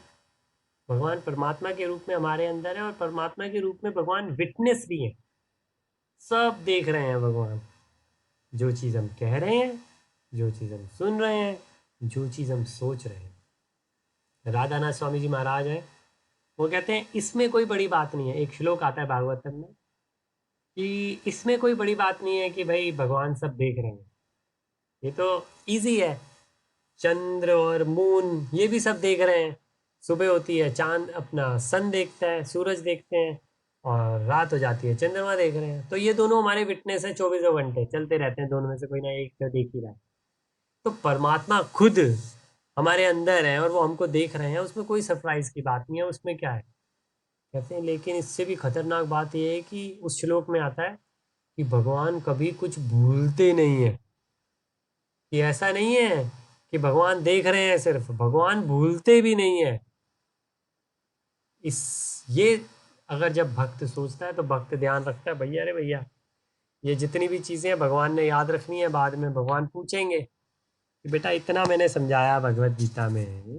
भगवान परमात्मा के रूप में हमारे अंदर है, और परमात्मा के रूप में भगवान विटनेस भी है। सब देख रहे हैं भगवान, जो चीज़ हम कह रहे हैं, जो चीज़ हम सुन रहे हैं, जो चीज़ हम सोच रहे हैं। राधानाथ स्वामी जी महाराज हैं, वो कहते हैं इसमें कोई बड़ी बात नहीं है। एक श्लोक आता है भागवतम में कि इसमें कोई बड़ी बात नहीं है कि भाई भगवान सब देख रहे हैं, ये तो इजी है। चंद्र और मून ये भी सब देख रहे हैं। सुबह होती है, चांद अपना सन देखता है, सूरज देखते हैं, और रात हो जाती है, चंद्रमा देख रहे हैं। तो ये दोनों हमारे विटनेस हैं, 24 घंटे चलते रहते हैं, दोनों में से कोई ना एक तो देख ही रहा है। तो परमात्मा खुद हमारे अंदर है और वो हमको देख रहे हैं, उसमें कोई सरप्राइज की बात नहीं है। उसमें क्या है, कहते हैं, लेकिन इससे भी खतरनाक बात यह है कि उस श्लोक में आता है कि भगवान कभी कुछ भूलते नहीं है। कि ऐसा नहीं है कि भगवान देख रहे हैं सिर्फ, भगवान भूलते भी नहीं है। इस ये अगर जब भक्त सोचता है तो भक्त ध्यान रखता है, भैया अरे भैया ये जितनी भी चीज़ें हैं भगवान ने याद रखनी है। बाद में भगवान पूछेंगे कि बेटा इतना मैंने समझाया भगवत गीता में,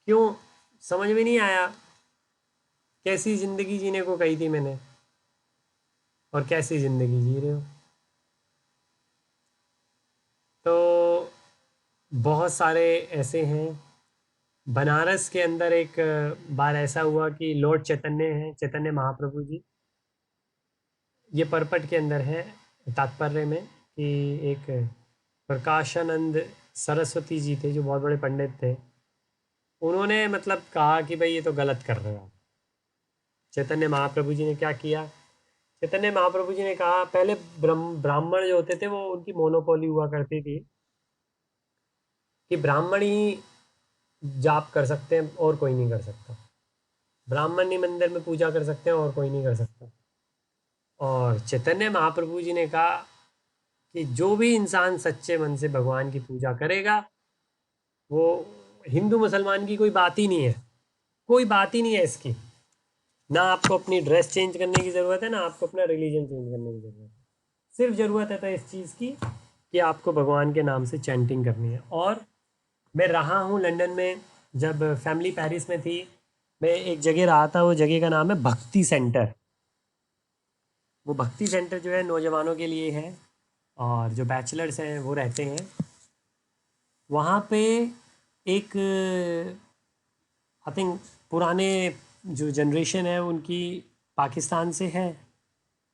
क्यों समझ में नहीं आया? कैसी ज़िंदगी जीने को कही थी मैंने, और कैसी ज़िंदगी जी रहे हो? बहुत सारे ऐसे हैं। बनारस के अंदर एक बार ऐसा हुआ कि लॉर्ड चैतन्य हैं, चैतन्य महाप्रभु जी, ये परपट के अंदर है तात्पर्य में कि एक प्रकाशानंद सरस्वती जी थे जो बहुत बड़े पंडित थे। उन्होंने मतलब कहा कि भाई ये तो गलत कर रहे हो आप। चैतन्य महाप्रभु जी ने क्या किया? चैतन्य महाप्रभु जी ने कहा, पहले ब्राह्मण जो होते थे वो उनकी मोनोपोली हुआ करती थी कि ब्राह्मण ही जाप कर सकते हैं और कोई नहीं कर सकता, ब्राह्मण ही मंदिर में पूजा कर सकते हैं और कोई नहीं कर सकता। और चैतन्य महाप्रभु जी ने कहा कि जो भी इंसान सच्चे मन से भगवान की पूजा करेगा, वो हिंदू मुसलमान की कोई बात ही नहीं है, कोई बात ही नहीं है इसकी। ना आपको अपनी ड्रेस चेंज करने की ज़रूरत है, ना आपको अपना रिलीजन चेंज करने की ज़रूरत है। सिर्फ ज़रूरत है तो इस चीज़ की कि आपको भगवान के नाम से चैंटिंग करनी है। और मैं रहा हूँ लंदन में, जब फैमिली पेरिस में थी, मैं एक जगह रहा था, वो जगह का नाम है भक्ति सेंटर। वो भक्ति सेंटर जो है नौजवानों के लिए है, और जो बैचलर्स हैं वो रहते हैं वहाँ पे। एक आई थिंक पुराने जो जनरेशन है उनकी पाकिस्तान से है,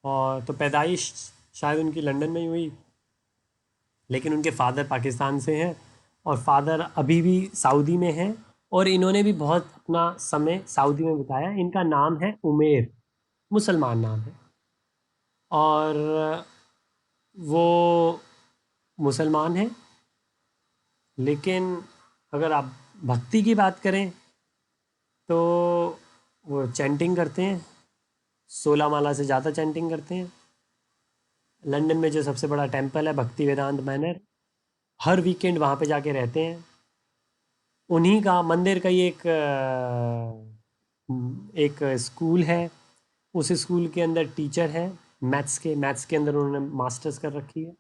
और तो पैदाइश शायद उनकी लंदन में ही हुई, लेकिन उनके फादर पाकिस्तान से हैं और फादर अभी भी सऊदी में हैं, और इन्होंने भी बहुत अपना समय सऊदी में बिताया। इनका नाम है उमेर, मुसलमान नाम है, और वो मुसलमान हैं। लेकिन अगर आप भक्ति की बात करें तो वो चैंटिंग करते हैं, 16 माला से ज़्यादा चैंटिंग करते हैं। लंदन में जो सबसे बड़ा टेंपल है भक्ति वेदांत मैनर, हर वीकेंड वहाँ पे जाके रहते हैं। उन्हीं का मंदिर का ही एक स्कूल है, उस स्कूल के अंदर टीचर है मैथ्स के अंदर उन्होंने मास्टर्स कर रखी है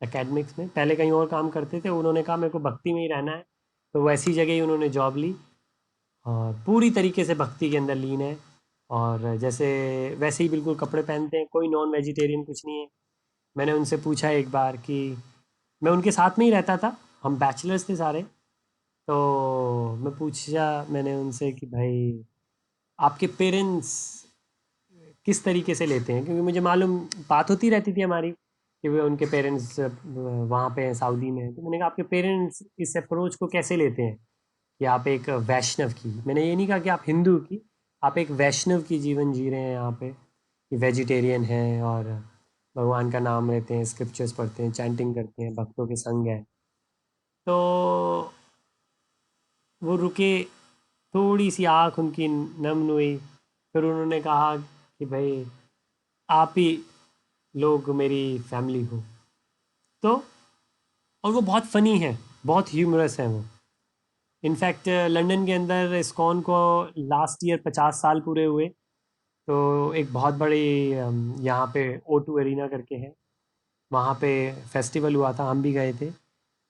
एकेडमिक्स में। पहले कहीं और काम करते थे, उन्होंने कहा मेरे को भक्ति में ही रहना है, तो वैसी जगह ही उन्होंने जॉब ली और पूरी तरीके से भक्ति के अंदर लीन है। और जैसे वैसे ही बिल्कुल कपड़े पहनते हैं, कोई नॉन वेजिटेरियन कुछ नहीं है। मैंने उनसे पूछा एक बार कि मैं उनके साथ में ही रहता था, हम बैचलर्स थे सारे, तो मैं पूछा मैंने उनसे कि भाई आपके पेरेंट्स किस तरीके से लेते हैं, क्योंकि मुझे मालूम बात होती रहती थी हमारी कि वे उनके पेरेंट्स वहाँ पे हैं सऊदी में हैं। तो मैंने कहा आपके पेरेंट्स इस अप्रोच को कैसे लेते हैं कि आप एक वैष्णव की, मैंने ये नहीं कहा कि आप हिंदू की, आप एक वैष्णव की जीवन जी रहे हैं यहाँ पे, कि वेजिटेरियन हैं और भगवान का नाम लेते हैं, स्क्रिप्चर्स पढ़ते हैं, चैंटिंग करते हैं, भक्तों के संग है। तो वो रुके, थोड़ी सी आँख उनकी नम हुई, फिर उन्होंने कहा कि भाई आप ही लोग मेरी फैमिली हो। तो और वो बहुत फ़नी है, बहुत ह्यूमरस है वो। इनफैक्ट लंदन के अंदर इस्कॉन को लास्ट ईयर 50 साल पूरे हुए, तो एक बहुत बड़ी यहाँ पे O2 एरिना करके है, वहाँ पे फेस्टिवल हुआ था, हम भी गए थे।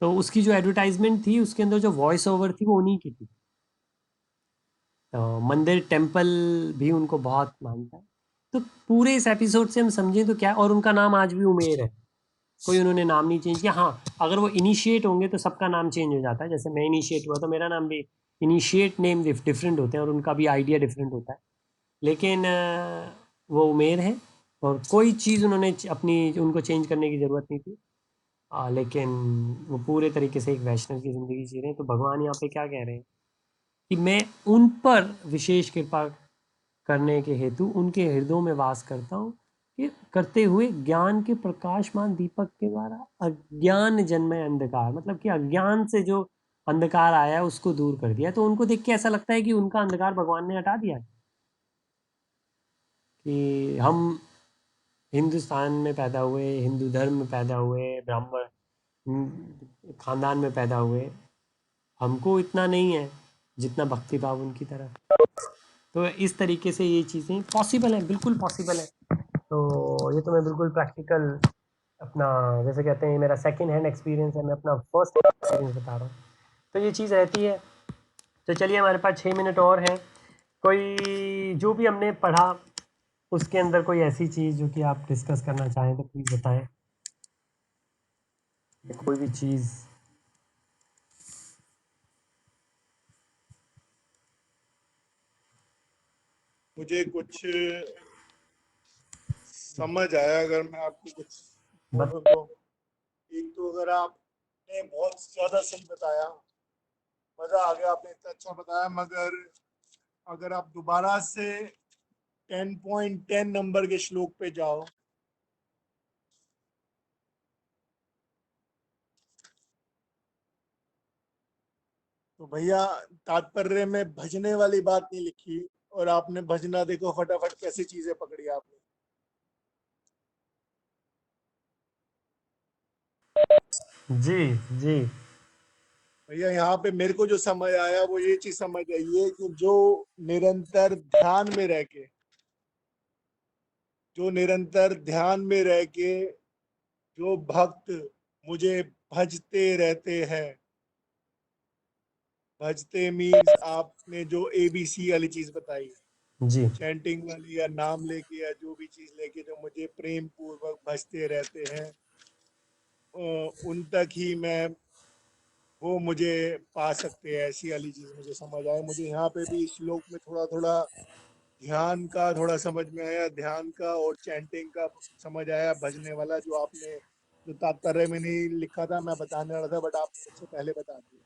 तो उसकी जो एडवर्टाइजमेंट थी उसके अंदर जो वॉइस ओवर थी वो उन्हीं की थी। तो मंदिर टेम्पल भी उनको बहुत मानता है। तो पूरे इस एपिसोड से हम समझें तो क्या, और उनका नाम आज भी उमेर है, कोई उन्होंने नाम नहीं चेंज किया। हाँ, अगर वो इनिशिएट होंगे तो सबका नाम चेंज हो जाता है, जैसे मैं इनिशिएट हुआ तो मेरा नाम भी, इनिशिएट नेम डिफरेंट होते हैं और उनका भी आइडिया डिफरेंट होता है। लेकिन वो उमेर है, और कोई चीज़ उन्होंने अपनी उनको चेंज करने की ज़रूरत नहीं थी। लेकिन वो पूरे तरीके से एक वैष्णव की ज़िंदगी जी रहे हैं। तो भगवान यहाँ पे क्या कह रहे हैं कि मैं उन पर विशेष कृपा करने के हेतु उनके हृदयों में वास करता हूँ, कि करते हुए ज्ञान के प्रकाशमान दीपक के द्वारा अज्ञान जन्मे अंधकार, मतलब कि अज्ञान से जो अंधकार आया है उसको दूर कर दिया। तो उनको देख के ऐसा लगता है कि उनका अंधकार भगवान ने हटा दिया है, कि हम हिंदुस्तान में पैदा हुए, हिंदू धर्म में पैदा हुए, ब्राह्मण खानदान में पैदा हुए, हमको इतना नहीं है जितना भक्ति भाव उनकी तरफ। तो इस तरीके से ये चीज़ें पॉसिबल हैं, बिल्कुल पॉसिबल है। तो ये तो मैं बिल्कुल प्रैक्टिकल अपना, जैसे कहते हैं मेरा सेकंड हैंड एक्सपीरियंस है, मैं अपना फर्स्ट एक्सपीरियंस बता रहा हूँ। तो ये चीज़ रहती है। तो चलिए हमारे पास 6 मिनट और हैं, कोई जो भी हमने पढ़ा उसके अंदर कोई ऐसी चीज़ जो कि आप डिस्कस करना चाहें तो प्लीज़ बताएं, कोई भी चीज़। मुझे कुछ समझ आया, अगर मैं आपको कुछ बत, बोलूं तो। एक तो अगर आपने बहुत ज्यादा सही बताया, मजा आ गया, आपने इतना अच्छा बताया, मगर अगर आप दोबारा से 10.10 नंबर के श्लोक पे जाओ, तो भैया तात्पर्य में भजने वाली बात नहीं लिखी, और आपने भजना देखो फटाफट कैसी चीजें पकड़ी आपने। जी जी। भैया यहाँ पे मेरे को जो समझ आया वो ये चीज समझ आई है कि निरंतर ध्यान में रह के जो निरंतर ध्यान में रह के जो भक्त मुझे भजते रहते हैं। भजते मीन्स आपने जो एबीसी वाली चीज बताई, जी चैंटिंग वाली, या नाम लेके या जो भी चीज लेके जो मुझे प्रेम पूर्वक भजते रहते हैं, उन तक ही मैं, वो मुझे पा सकते हैं, ऐसी वाली चीज मुझे समझ आया। मुझे यहाँ पे भी श्लोक में थोड़ा थोड़ा ध्यान का थोड़ा समझ में आया, ध्यान का और चैंटिंग का समझ आया। भजने वाला जो आपने जो तात्पर्य में नहीं लिखा था, मैं बताने वाला था, बट आपने मुझसे पहले बता दिया।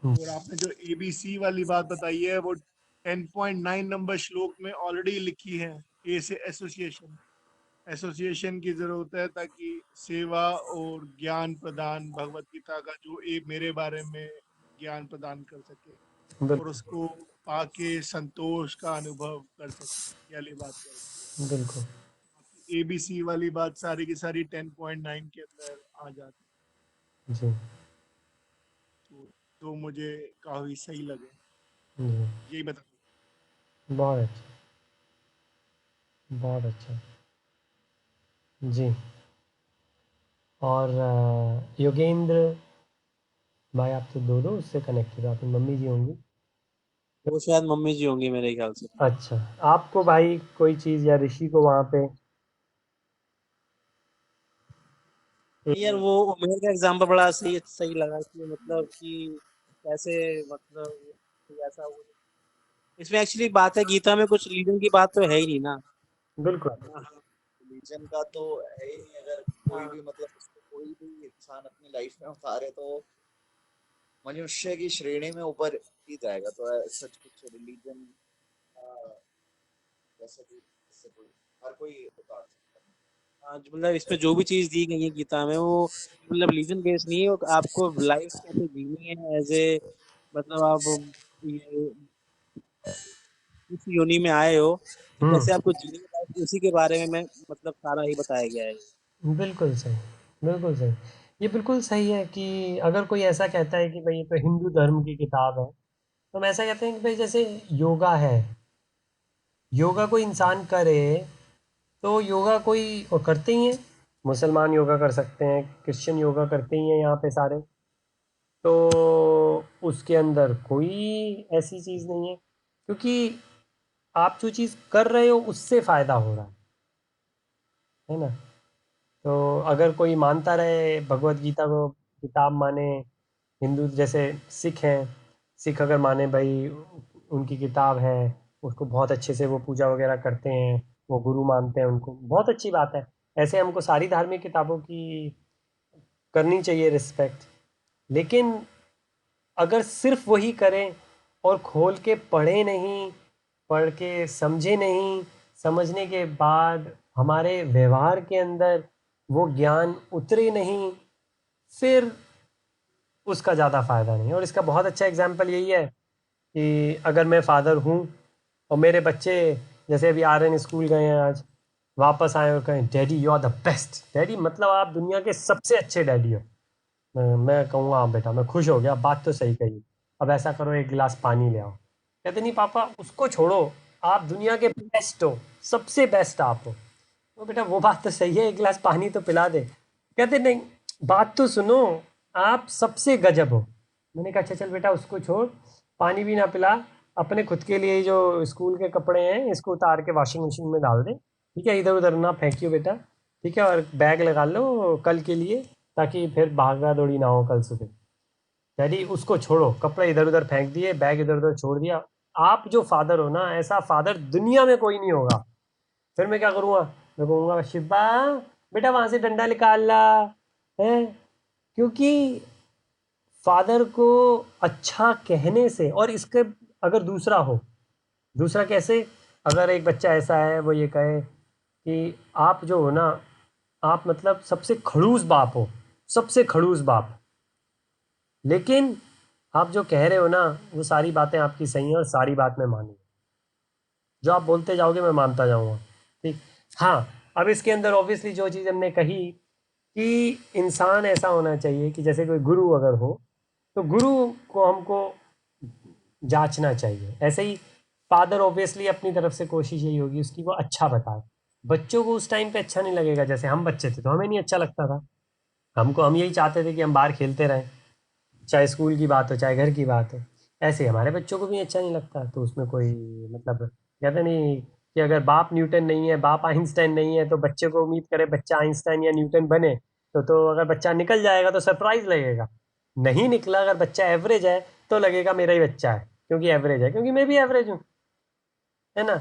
और आपने जो एबीसी वाली बात बताई है वो 10.9 नंबर श्लोक में ऑलरेडी लिखी है। ए से एसोसिएशन, एसोसिएशन की जरूरत है, ताकि सेवा और ज्ञान प्रदान, भगवत गीता का जो मेरे बारे में ज्ञान प्रदान कर सके और बिल्कुल उसको पाके संतोष का अनुभव कर सके, ये वाली बात कर दी है। बिल्कुल। एबीसी वाली बात सारी की सारी 10.9 के अंदर आ जाती जी है। तो मुझे काफी सही लगे, जी। यही बता। बहुत अच्छा, बहुत अच्छा। जी। और योगेंद्र भाई, आप तो दो दो उससे कनेक्टेड हो, आपकी मम्मी जी होंगी। वो शायद मम्मी जी होंगी मेरे ख्याल से। अच्छा, आपको भाई कोई चीज़ या ऋषि को वहाँ पे यार वो उमेर का एग्जाम्पल बड़ा सही सही लगा कि मतलब कि कैसे, मतलब कोई ऐसा वो, इसमें एक्चुअली बात है गीता में कुछ रीजन की बात तो है ही नहीं ना। बिल्कुल। है ना? रिलीजन का तो है ही नहीं। अगर कोई हाँ। भी मतलब उसको कोई भी इंसान अपनी लाइफ में उतारे तो मनुष्य की श्रेणी में ऊपर ही जाएगा। तो सच कुछ रिलीजन जैसे भी इससे कोई हर कोई उतार सकता है। हाँ, मतलब इसमें जो भी चीज दी गई है गीता में वो मतलब रिलीजन बेस्ड नहीं है, वो आपको लाइफ कैसे जीनी है एज ए, मतलब आप ये इस योनि में आए हो तो हम्म। कैसे आपको जीनी है लाइफ, उसी के बारे में मैं मतलब सारा ही बताया गया है। बिल्कुल सही, बिल्कुल सही। ये बिल्कुल सही है कि अगर कोई ऐसा कहता है कि भाई ये तो हिंदू धर्म की किताब है, तो हम ऐसा कहते हैं कि भाई जैसे योगा है, योगा कोई इंसान करे, तो योगा कोई वो करते ही हैं, मुसलमान योगा कर सकते हैं, क्रिश्चियन योगा करते ही हैं यहाँ पे सारे। तो उसके अंदर कोई ऐसी चीज़ नहीं है, क्योंकि आप जो चीज़ कर रहे हो उससे फ़ायदा हो रहा है ना। तो अगर कोई मानता रहे भगवत गीता को किताब माने, हिंदू जैसे सिख हैं, सिख अगर माने भाई उनकी किताब है, उसको बहुत अच्छे से वो पूजा वगैरह करते हैं, वो गुरु मानते हैं उनको, बहुत अच्छी बात है। ऐसे हमको सारी धार्मिक किताबों की करनी चाहिए रिस्पेक्ट। लेकिन अगर सिर्फ वही करें और खोल के पढ़े नहीं, पढ़ के समझे नहीं, समझने के बाद हमारे व्यवहार के अंदर वो ज्ञान उतरे नहीं, फिर उसका ज़्यादा फ़ायदा नहीं है। और इसका बहुत अच्छा एग्जाम्पल यही है कि अगर मैं फादर हूँ और मेरे बच्चे जैसे अभी आर्यन स्कूल गए हैं आज, वापस आए और कहें daddy you are the best, daddy मतलब आप दुनिया के सबसे अच्छे डैडी हो। मैं कहूँगा हाँ बेटा, मैं खुश हो गया, बात तो सही कही, अब ऐसा करो एक गिलास पानी ले आओ। कहते नहीं पापा उसको छोड़ो, आप दुनिया के बेस्ट हो, सबसे बेस्ट आप हो। तो बेटा वो बात तो सही है, एक गिलास पानी तो पिला दे। कहते नहीं, बात तो सुनो, आप सबसे गजब हो। मैंने कहा अच्छा चल बेटा उसको छोड़, पानी भी ना पिला, अपने खुद के लिए जो स्कूल के कपड़े हैं इसको उतार के वॉशिंग मशीन में डाल दे, ठीक है, इधर उधर ना फेंकियो बेटा, ठीक है, और बैग लगा लो कल के लिए, ताकि फिर भागा दौड़ी ना हो कल सुबह। डैडी उसको छोड़ो, कपड़े इधर उधर फेंक दिए, बैग इधर उधर छोड़ दिया, आप जो फादर हो ना, ऐसा फादर दुनिया में कोई नहीं होगा। फिर मैं क्या करूँगा, मैं कहूँगा शिवा बेटा वहाँ से डंडा निकाल ला है, क्योंकि फादर को अच्छा कहने से, और इसके अगर दूसरा हो, दूसरा कैसे, अगर एक बच्चा ऐसा है वो ये कहे कि आप जो हो ना, आप मतलब सबसे खड़ूस बाप हो, सबसे खड़ूस बाप, लेकिन आप जो कह रहे हो ना वो सारी बातें आपकी सही हैं और सारी बात मैं मानूंगा, जो आप बोलते जाओगे मैं मानता जाऊंगा। ठीक। हाँ, अब इसके अंदर ऑब्वियसली जो चीज़ हमने कही कि इंसान ऐसा होना चाहिए कि जैसे कोई गुरु अगर हो तो गुरु को हमको जांचना चाहिए, ऐसे ही फादर ऑब्वियसली अपनी तरफ से कोशिश यही होगी उसकी वो अच्छा बताए। बच्चों को उस टाइम पे अच्छा नहीं लगेगा, जैसे हम बच्चे थे तो हमें नहीं अच्छा लगता था, हम यही चाहते थे कि हम बाहर खेलते रहें, चाहे स्कूल की बात हो चाहे घर की बात हो। ऐसे हमारे बच्चों को भी अच्छा नहीं लगता, तो उसमें कोई मतलब कहते नहीं कि अगर बाप न्यूटन नहीं है, बाप आइंस्टाइन नहीं है, तो बच्चे को उम्मीद करे बच्चा आइंस्टाइन या न्यूटन बने, तो अगर बच्चा निकल जाएगा तो सरप्राइज लगेगा। नहीं निकला, अगर बच्चा एवरेज है तो लगेगा मेरा ही बच्चा है, क्योंकि एवरेज है, क्योंकि मैं भी एवरेज हूँ, है ना।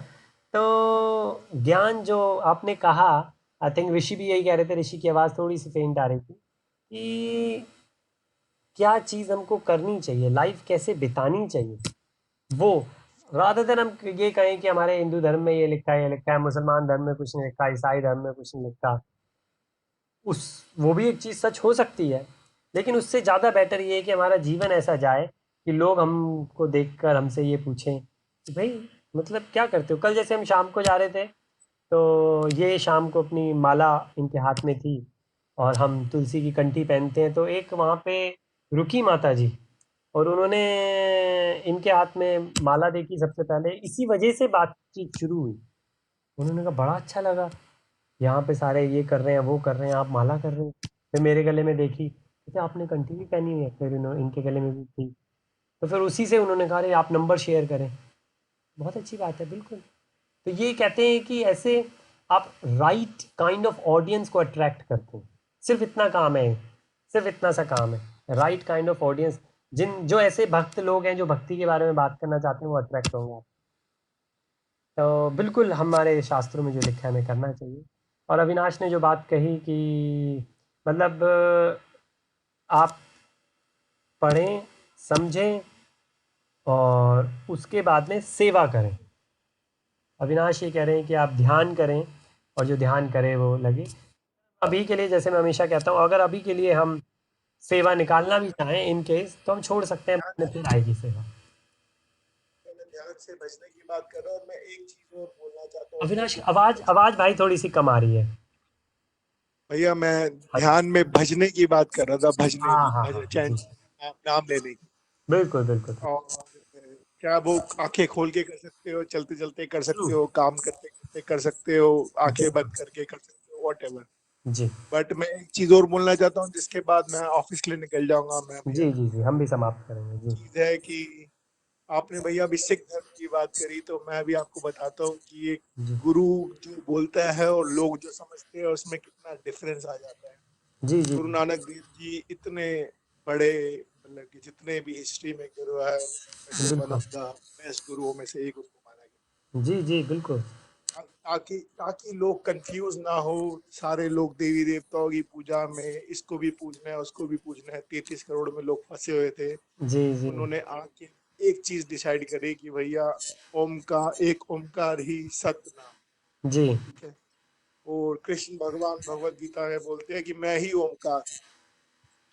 तो ज्ञान जो आपने कहा, आई थिंक ऋषि भी यही कह रहे थे, ऋषि की आवाज़ थोड़ी सी फेंट आ रही थी कि क्या चीज़ हमको करनी चाहिए, लाइफ कैसे बितानी चाहिए, वो रादर देन हम ये कहें कि हमारे हिंदू धर्म में ये लिखा है, ये लिखा है, मुसलमान धर्म में कुछ नहीं लिखा, ईसाई धर्म में कुछ नहीं लिखा, उस वो भी एक चीज़ सच हो सकती है, लेकिन उससे ज़्यादा बेटर ये है कि हमारा जीवन ऐसा जाए कि लोग हमको देखकर हमसे ये पूछें कि भाई मतलब क्या करते हो। कल जैसे हम शाम को जा रहे थे, तो ये शाम को अपनी माला इनके हाथ में थी, और हम तुलसी की कंठी पहनते हैं, तो एक वहाँ पे रुकी माता जी, और उन्होंने इनके हाथ में माला देखी सबसे पहले, इसी वजह से बातचीत शुरू हुई। उन्होंने कहा बड़ा अच्छा लगा, यहाँ पे सारे ये कर रहे हैं वो कर रहे हैं, आप माला कर रहे हैं। फिर मेरे गले में देखी, कहते आपने कंठी भी पहनी हुई है, फिर इनके गले में भी थी, तो फिर उसी से उन्होंने कहा अरे आप नंबर शेयर करें। बहुत अच्छी बात है, बिल्कुल। तो ये कहते हैं कि ऐसे आप राइट काइंड ऑफ ऑडियंस को अट्रैक्ट करते हैं, सिर्फ इतना काम है, सिर्फ इतना सा काम है, राइट काइंड ऑफ ऑडियंस, जिन जो ऐसे भक्त लोग हैं जो भक्ति के बारे में बात करना चाहते हैं वो अट्रैक्ट होंगे आप। तो बिल्कुल हमारे शास्त्रों में जो लिखा है हमें करना चाहिए। और अविनाश ने जो बात कही कि मतलब आप पढ़ें, समझें और उसके बाद में सेवा करें। अविनाश ये कह रहे हैं कि आप ध्यान करें, और जो ध्यान करे वो लगे। अभी के लिए जैसे मैं हमेशा कहता हूँ, अगर अभी के लिए हम सेवा निकालना भी चाहें इन केस, तो हम छोड़ सकते हैं, बाद में फिर आएगी सेवा। मैं ध्यान से बचने की बात कर रहा हूँ। और मैं एक चीज और बोलना चाहता हूँ अपने अविनाश ध्यान में आवाज बचने। आवाज भाई थोड़ी सी कम आ रही है। भैया मैं हाँ ध्यान में भजने की बात कर रहा था, भजने हाँ की, हाँ हाँ भजन जी, चैन, नाम लेने की। बिल्कुल बिल्कुल। और क्या वो आंखें खोल के कर सकते हो, चलते चलते कर ट्रू। सकते हो, काम करते करते कर सकते हो, आंखें बिल्कुल। बंद करके कर सकते हो, वॉट एवर। जी बट मैं एक चीज और बोलना चाहता हूँ, जिसके बाद मैं ऑफिस के लिए निकल जाऊंगा मैं भैया। जी जी जी, हम भी समाप्त करेंगे जी। चीज है कि आपने भैया अभी सिख धर्म की बात करी, तो मैं भी आपको बताता हूँ कि ये जी गुरु जो बोलता है और लोग जो समझते हैं उसमें कितना डिफरेंस आ जाता है। जी जी गुरु नानक देव जी इतने बड़े, मतलब कि जितने भी हिस्ट्री में गुरु है, उनमें से वन बिल्कुल। ऑफ द बेस्ट गुरुओं में से एक उनको माना गया। जी जी बिल्कुल। ताकि ताकि लोग कंफ्यूज ना हो, सारे लोग देवी देवताओं की पूजा में, इसको भी पूजना है उसको भी पूजना है, 33 करोड़ में लोग फंसे हुए थे। जी जी उन्होंने आके एक चीज डिसाइड करी कि भैया ओम का एक ओमकार ही सत्य नाम। जी। ठीक है। और कृष्ण भगवान भगवत गीता में बोलते हैं कि मैं ही ओमकार।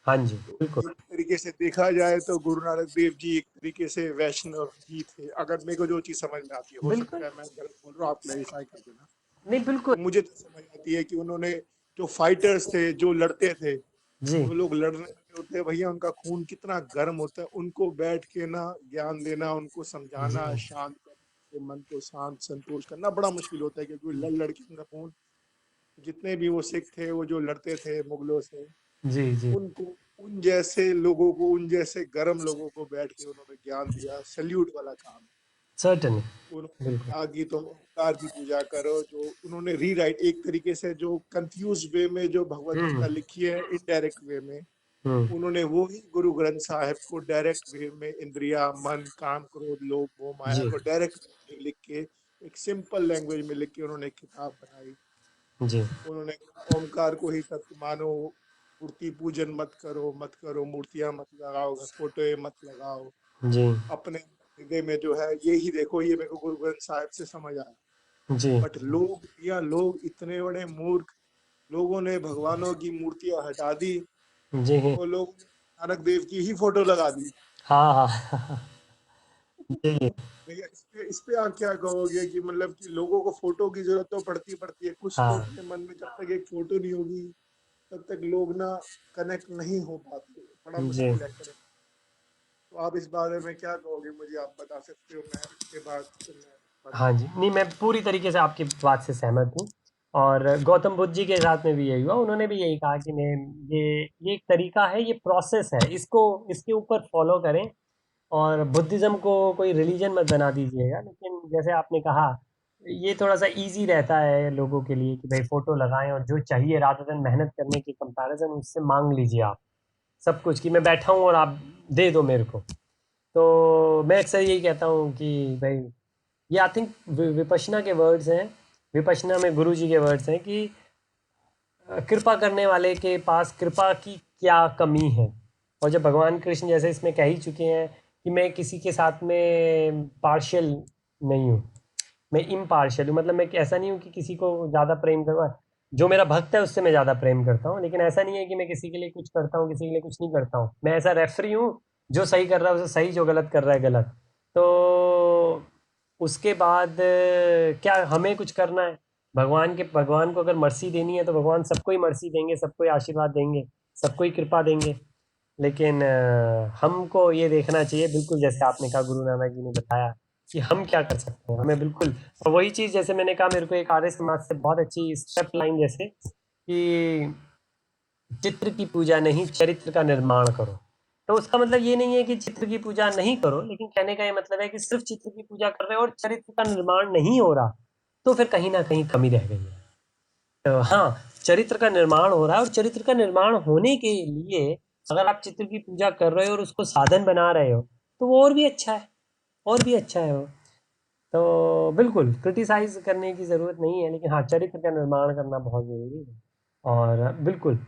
हाँ जी तो बिल्कुल। एक तरीके से देखा जाए तो गुरु नानक देव जी एक तरीके से वैष्णव ही थे, अगर मेरे को जो चीज समझ में आती है। हो बिल्कुल। सकता है मैं गलत बोल रहा हूँ, आप क्लैरिफाई कर देना। नहीं बिल्कुल। तो मुझे तो समझ आती है कि उन्होंने, जो फाइटर्स थे जो लड़ते थे, जी जो लोग लड़ने लगे होते हैं भैया, उनका खून कितना गर्म होता है, उनको बैठ के ना ज्ञान देना, उनको जी समझाना, शांत करके मन को शांत संतोष करना बड़ा मुश्किल होता है, क्योंकि लड़ लड़ के उनका खून, जितने भी वो सिख थे वो जो लड़ते थे मुगलों से, जी जी। उनको, उन जैसे लोगों को, उन जैसे गर्म लोगों को बैठ के उन्होंने ज्ञान दिया, सल्यूट वाला काम। सर्टनली। उन्होंने बिल्कुल। कहा कि तुम ओंकार की पूजा करो, जो उन्होंने रीराइट एक तरीके से, जो कंफ्यूज वे में जो भगवत हम्म। गीता लिखी है इनडायरेक्ट वे में, उन्होंने वो ही गुरु ग्रंथ साहिब को डायरेक्ट वे में इंद्रिया, मन, काम, क्रोध, लोभ, मोह, माया जी को डायरेक्ट लिख के एक सिंपल लैंग्वेज में लिख के उन्होंने एक किताब बनाई। जी उन्होंने कहा ओमकार को ही तत्व मानो, मूर्ति पूजन मत करो, मत करो, मूर्तियां मत लगाओ, फोटो मत लगाओ, जी अपने हृदय में जो है ये ही देखो। ये मेरे को गुरु ग्रंथ साहिब से समझ आया। जी बट लोग इतने बड़े मूर्ख, लोगों ने भगवानों की मूर्तियां हटा दी जी और लोगों ने नानक देव की ही फोटो लगा दी। हाँ हाँ जी भैया इस पे आप क्या कहोगे कि मतलब कि लोगों को फोटो की जरूरत तो पड़ती है, कुछ तो हाँ अपने मन में जब तक एक फोटो नहीं होगी तब तक लोग ना कनेक्ट नहीं हो पाते, बड़ा जी मुश्किल है कनेक्ट। तो आप इस बारे में क्या कहोगे, मुझे आप बता सकते हो, मैं इसके बाद फिर मैं बंद हाँ जी, करूँ। नहीं मैं पूरी तरीके से आपकी बात से सहमत हूँ। और गौतम बुद्ध जी के साथ में भी यही हुआ, उन्होंने भी यही कहा कि मैं ये एक तरीका है, ये प्रोसेस है, इसको इसके ऊपर फॉलो करें। और बुद्धिज़्म को कोई रिलीजन मत बना दीजिएगा। लेकिन जैसे आपने कहा, ये थोड़ा सा इजी रहता है लोगों के लिए कि भाई फ़ोटो लगाएं और जो चाहिए रादर देन मेहनत करने की कंपैरिजन उससे मांग लीजिए आप सब कुछ, कि मैं बैठा हूँ और आप दे दो मेरे को। तो मैं अक्सर यही कहता हूँ कि भाई, ये आई थिंक विपश्यना के वर्ड्स हैं, विपश्यना में गुरु जी के वर्ड्स हैं कि कृपा करने वाले के पास कृपा की क्या कमी है। और जब भगवान कृष्ण जैसे इसमें कह ही चुके हैं कि मैं किसी के साथ में पार्शियल नहीं हूँ, मैं इम्पार्शियल हूँ, मतलब मैं ऐसा नहीं हूँ कि किसी को ज़्यादा प्रेम करूँ, जो मेरा भक्त है उससे मैं ज़्यादा प्रेम करता हूँ। लेकिन ऐसा नहीं है कि मैं किसी के लिए कुछ करता हूँ, किसी के लिए कुछ नहीं करता हूँ। मैं ऐसा रेफरी हूँ, जो सही कर रहा है उसे सही, जो गलत कर रहा है गलत। तो उसके बाद क्या हमें कुछ करना है? भगवान को अगर मर्सी देनी है तो भगवान सबको ही मर्सी देंगे, सबको ही आशीर्वाद देंगे, सबको ही कृपा देंगे। लेकिन हमको ये देखना चाहिए, बिल्कुल जैसे आपने कहा, गुरु नानक जी ने बताया कि हम क्या कर सकते हैं, हमें बिल्कुल। और वही चीज़ जैसे मैंने कहा, मेरे को एक आर्य समाज से बहुत अच्छी स्टेप लाइन जैसे कि चित्र की पूजा नहीं, चरित्र का निर्माण करो। तो उसका मतलब ये नहीं है कि चित्र की पूजा नहीं करो, लेकिन कहने का ये मतलब है कि सिर्फ चित्र की पूजा कर रहे हो और चरित्र का निर्माण नहीं हो रहा, तो फिर कहीं ना कहीं कमी रह गई है। तो हाँ, चरित्र का निर्माण हो रहा है, और चरित्र का निर्माण होने के लिए अगर आप चित्र की पूजा कर रहे हो और उसको साधन बना रहे हो, तो वो और भी अच्छा है, और भी अच्छा है वो। तो बिल्कुल क्रिटिसाइज करने की ज़रूरत नहीं है, लेकिन हाँ, चरित्र का निर्माण करना बहुत ज़रूरी है। और बिल्कुल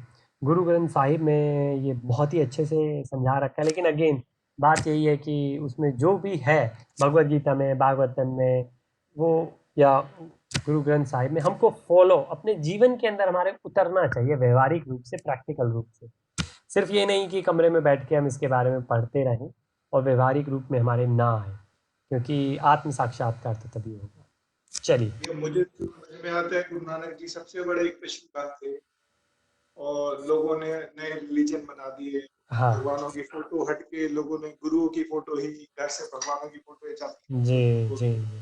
गुरु ग्रंथ साहिब में ये बहुत ही अच्छे से समझा रखा है। लेकिन अगेन बात यही है कि उसमें जो भी है, भगवत गीता में, भागवतम में, वो या गुरु ग्रंथ साहिब में, हमको फॉलो अपने जीवन के अंदर हमारे उतरना चाहिए, व्यवहारिक रूप से, प्रैक्टिकल रूप से। सिर्फ ये नहीं कि कमरे में बैठ के हम इसके बारे में पढ़ते रहें और व्यवहारिक रूप में हमारे ना आए, क्योंकि आत्म साक्षात्कार तो तभी होगा। चलिए। ये मुझे जो समझ में आता है, गुरु नानक जी सबसे बड़े एक विश्वभक्त थे और लोगों ने नए रिलीजन बना दिए। हाँ भगवानों की फोटो हट के लोगों ने गुरुओं की फोटो ही, घर से भगवानों की फोटो चलती जी गुरुओं की जी फोटो।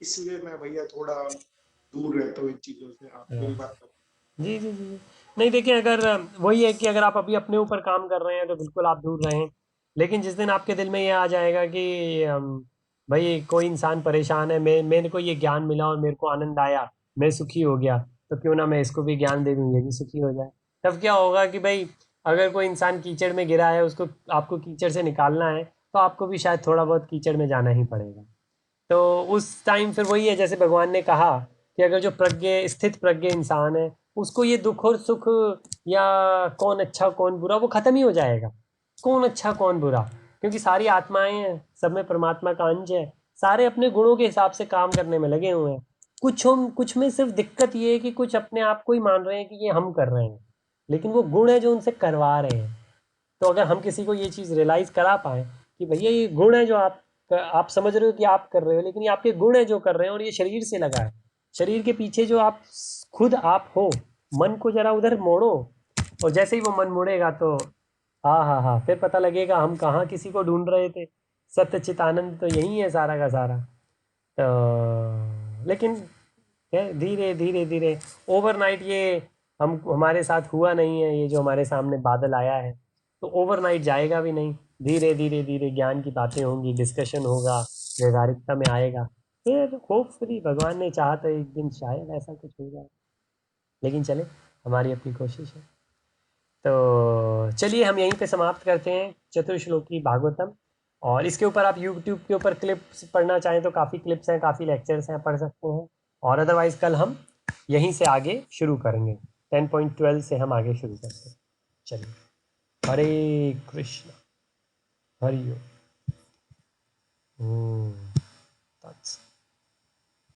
इसलिए मैं भैया थोड़ा दूर रहता हूँ इन चीजों से। आप मेरी बात करो। जी जी जी। नहीं देखिए, अगर वही है कि अगर आप अभी अपने ऊपर काम कर रहे हैं तो बिल्कुल आप दूर रहें। लेकिन जिस दिन आपके दिल में ये आ जाएगा कि भाई कोई इंसान परेशान है, मेरे को ये ज्ञान मिला और मेरे को आनंद आया, मैं सुखी हो गया, तो क्यों ना मैं इसको भी ज्ञान दे दूँ, ये भी सुखी हो जाए। तब क्या होगा कि भाई, अगर कोई इंसान कीचड़ में गिरा है, उसको आपको कीचड़ से निकालना है, तो आपको भी शायद थोड़ा बहुत कीचड़ में जाना ही पड़ेगा। तो उस टाइम फिर वही है, जैसे भगवान ने कहा कि अगर जो प्रज्ञ स्थित प्रज्ञ इंसान है, उसको ये दुख और सुख या कौन अच्छा कौन बुरा वो खत्म ही हो जाएगा। कौन अच्छा कौन बुरा, क्योंकि सारी आत्माएं हैं, सब में परमात्मा का अंश है, सारे अपने गुणों के हिसाब से काम करने में लगे हुए हैं। कुछ में सिर्फ दिक्कत ये है कि कुछ अपने आप को ही मान रहे हैं कि ये हम कर रहे हैं, लेकिन वो गुण है जो उनसे करवा रहे हैं। तो अगर हम किसी को ये चीज़ रियलाइज़ करा पाए कि भैया ये गुण है जो आप समझ रहे हो कि आप कर रहे हो, लेकिन ये आपके गुण है जो कर रहे हैं, और ये शरीर से लगा है। शरीर के पीछे जो आप खुद आप हो, मन को जरा उधर मोड़ो, और जैसे ही वो मन मुड़ेगा तो हाँ हाँ हाँ, फिर पता लगेगा हम कहाँ किसी को ढूंढ रहे थे। सत्य चित आनंद तो यही है सारा का सारा। तो लेकिन धीरे धीरे धीरे, ओवरनाइट ये हम हमारे साथ हुआ नहीं है, ये जो हमारे सामने बादल आया है, तो ओवरनाइट जाएगा भी नहीं। धीरे धीरे धीरे ज्ञान की बातें होंगी, डिस्कशन होगा, व्यवहारिकता में आएगा, फिर होपफुली भगवान ने चाहा तो एक दिन शायद ऐसा कुछ हो जाए। लेकिन चले, हमारी अपनी कोशिश है। तो चलिए हम यहीं पे समाप्त करते हैं चतुर्श्लोकी भागवतम। और इसके ऊपर आप यूट्यूब के ऊपर क्लिप्स पढ़ना चाहें तो काफ़ी क्लिप्स हैं, काफ़ी लेक्चर्स हैं, पढ़ सकते हैं। और अदरवाइज कल हम यहीं से आगे शुरू करेंगे, 10.12 से हम आगे शुरू करते हैं। चलिए, हरे कृष्ण, हरि ओम।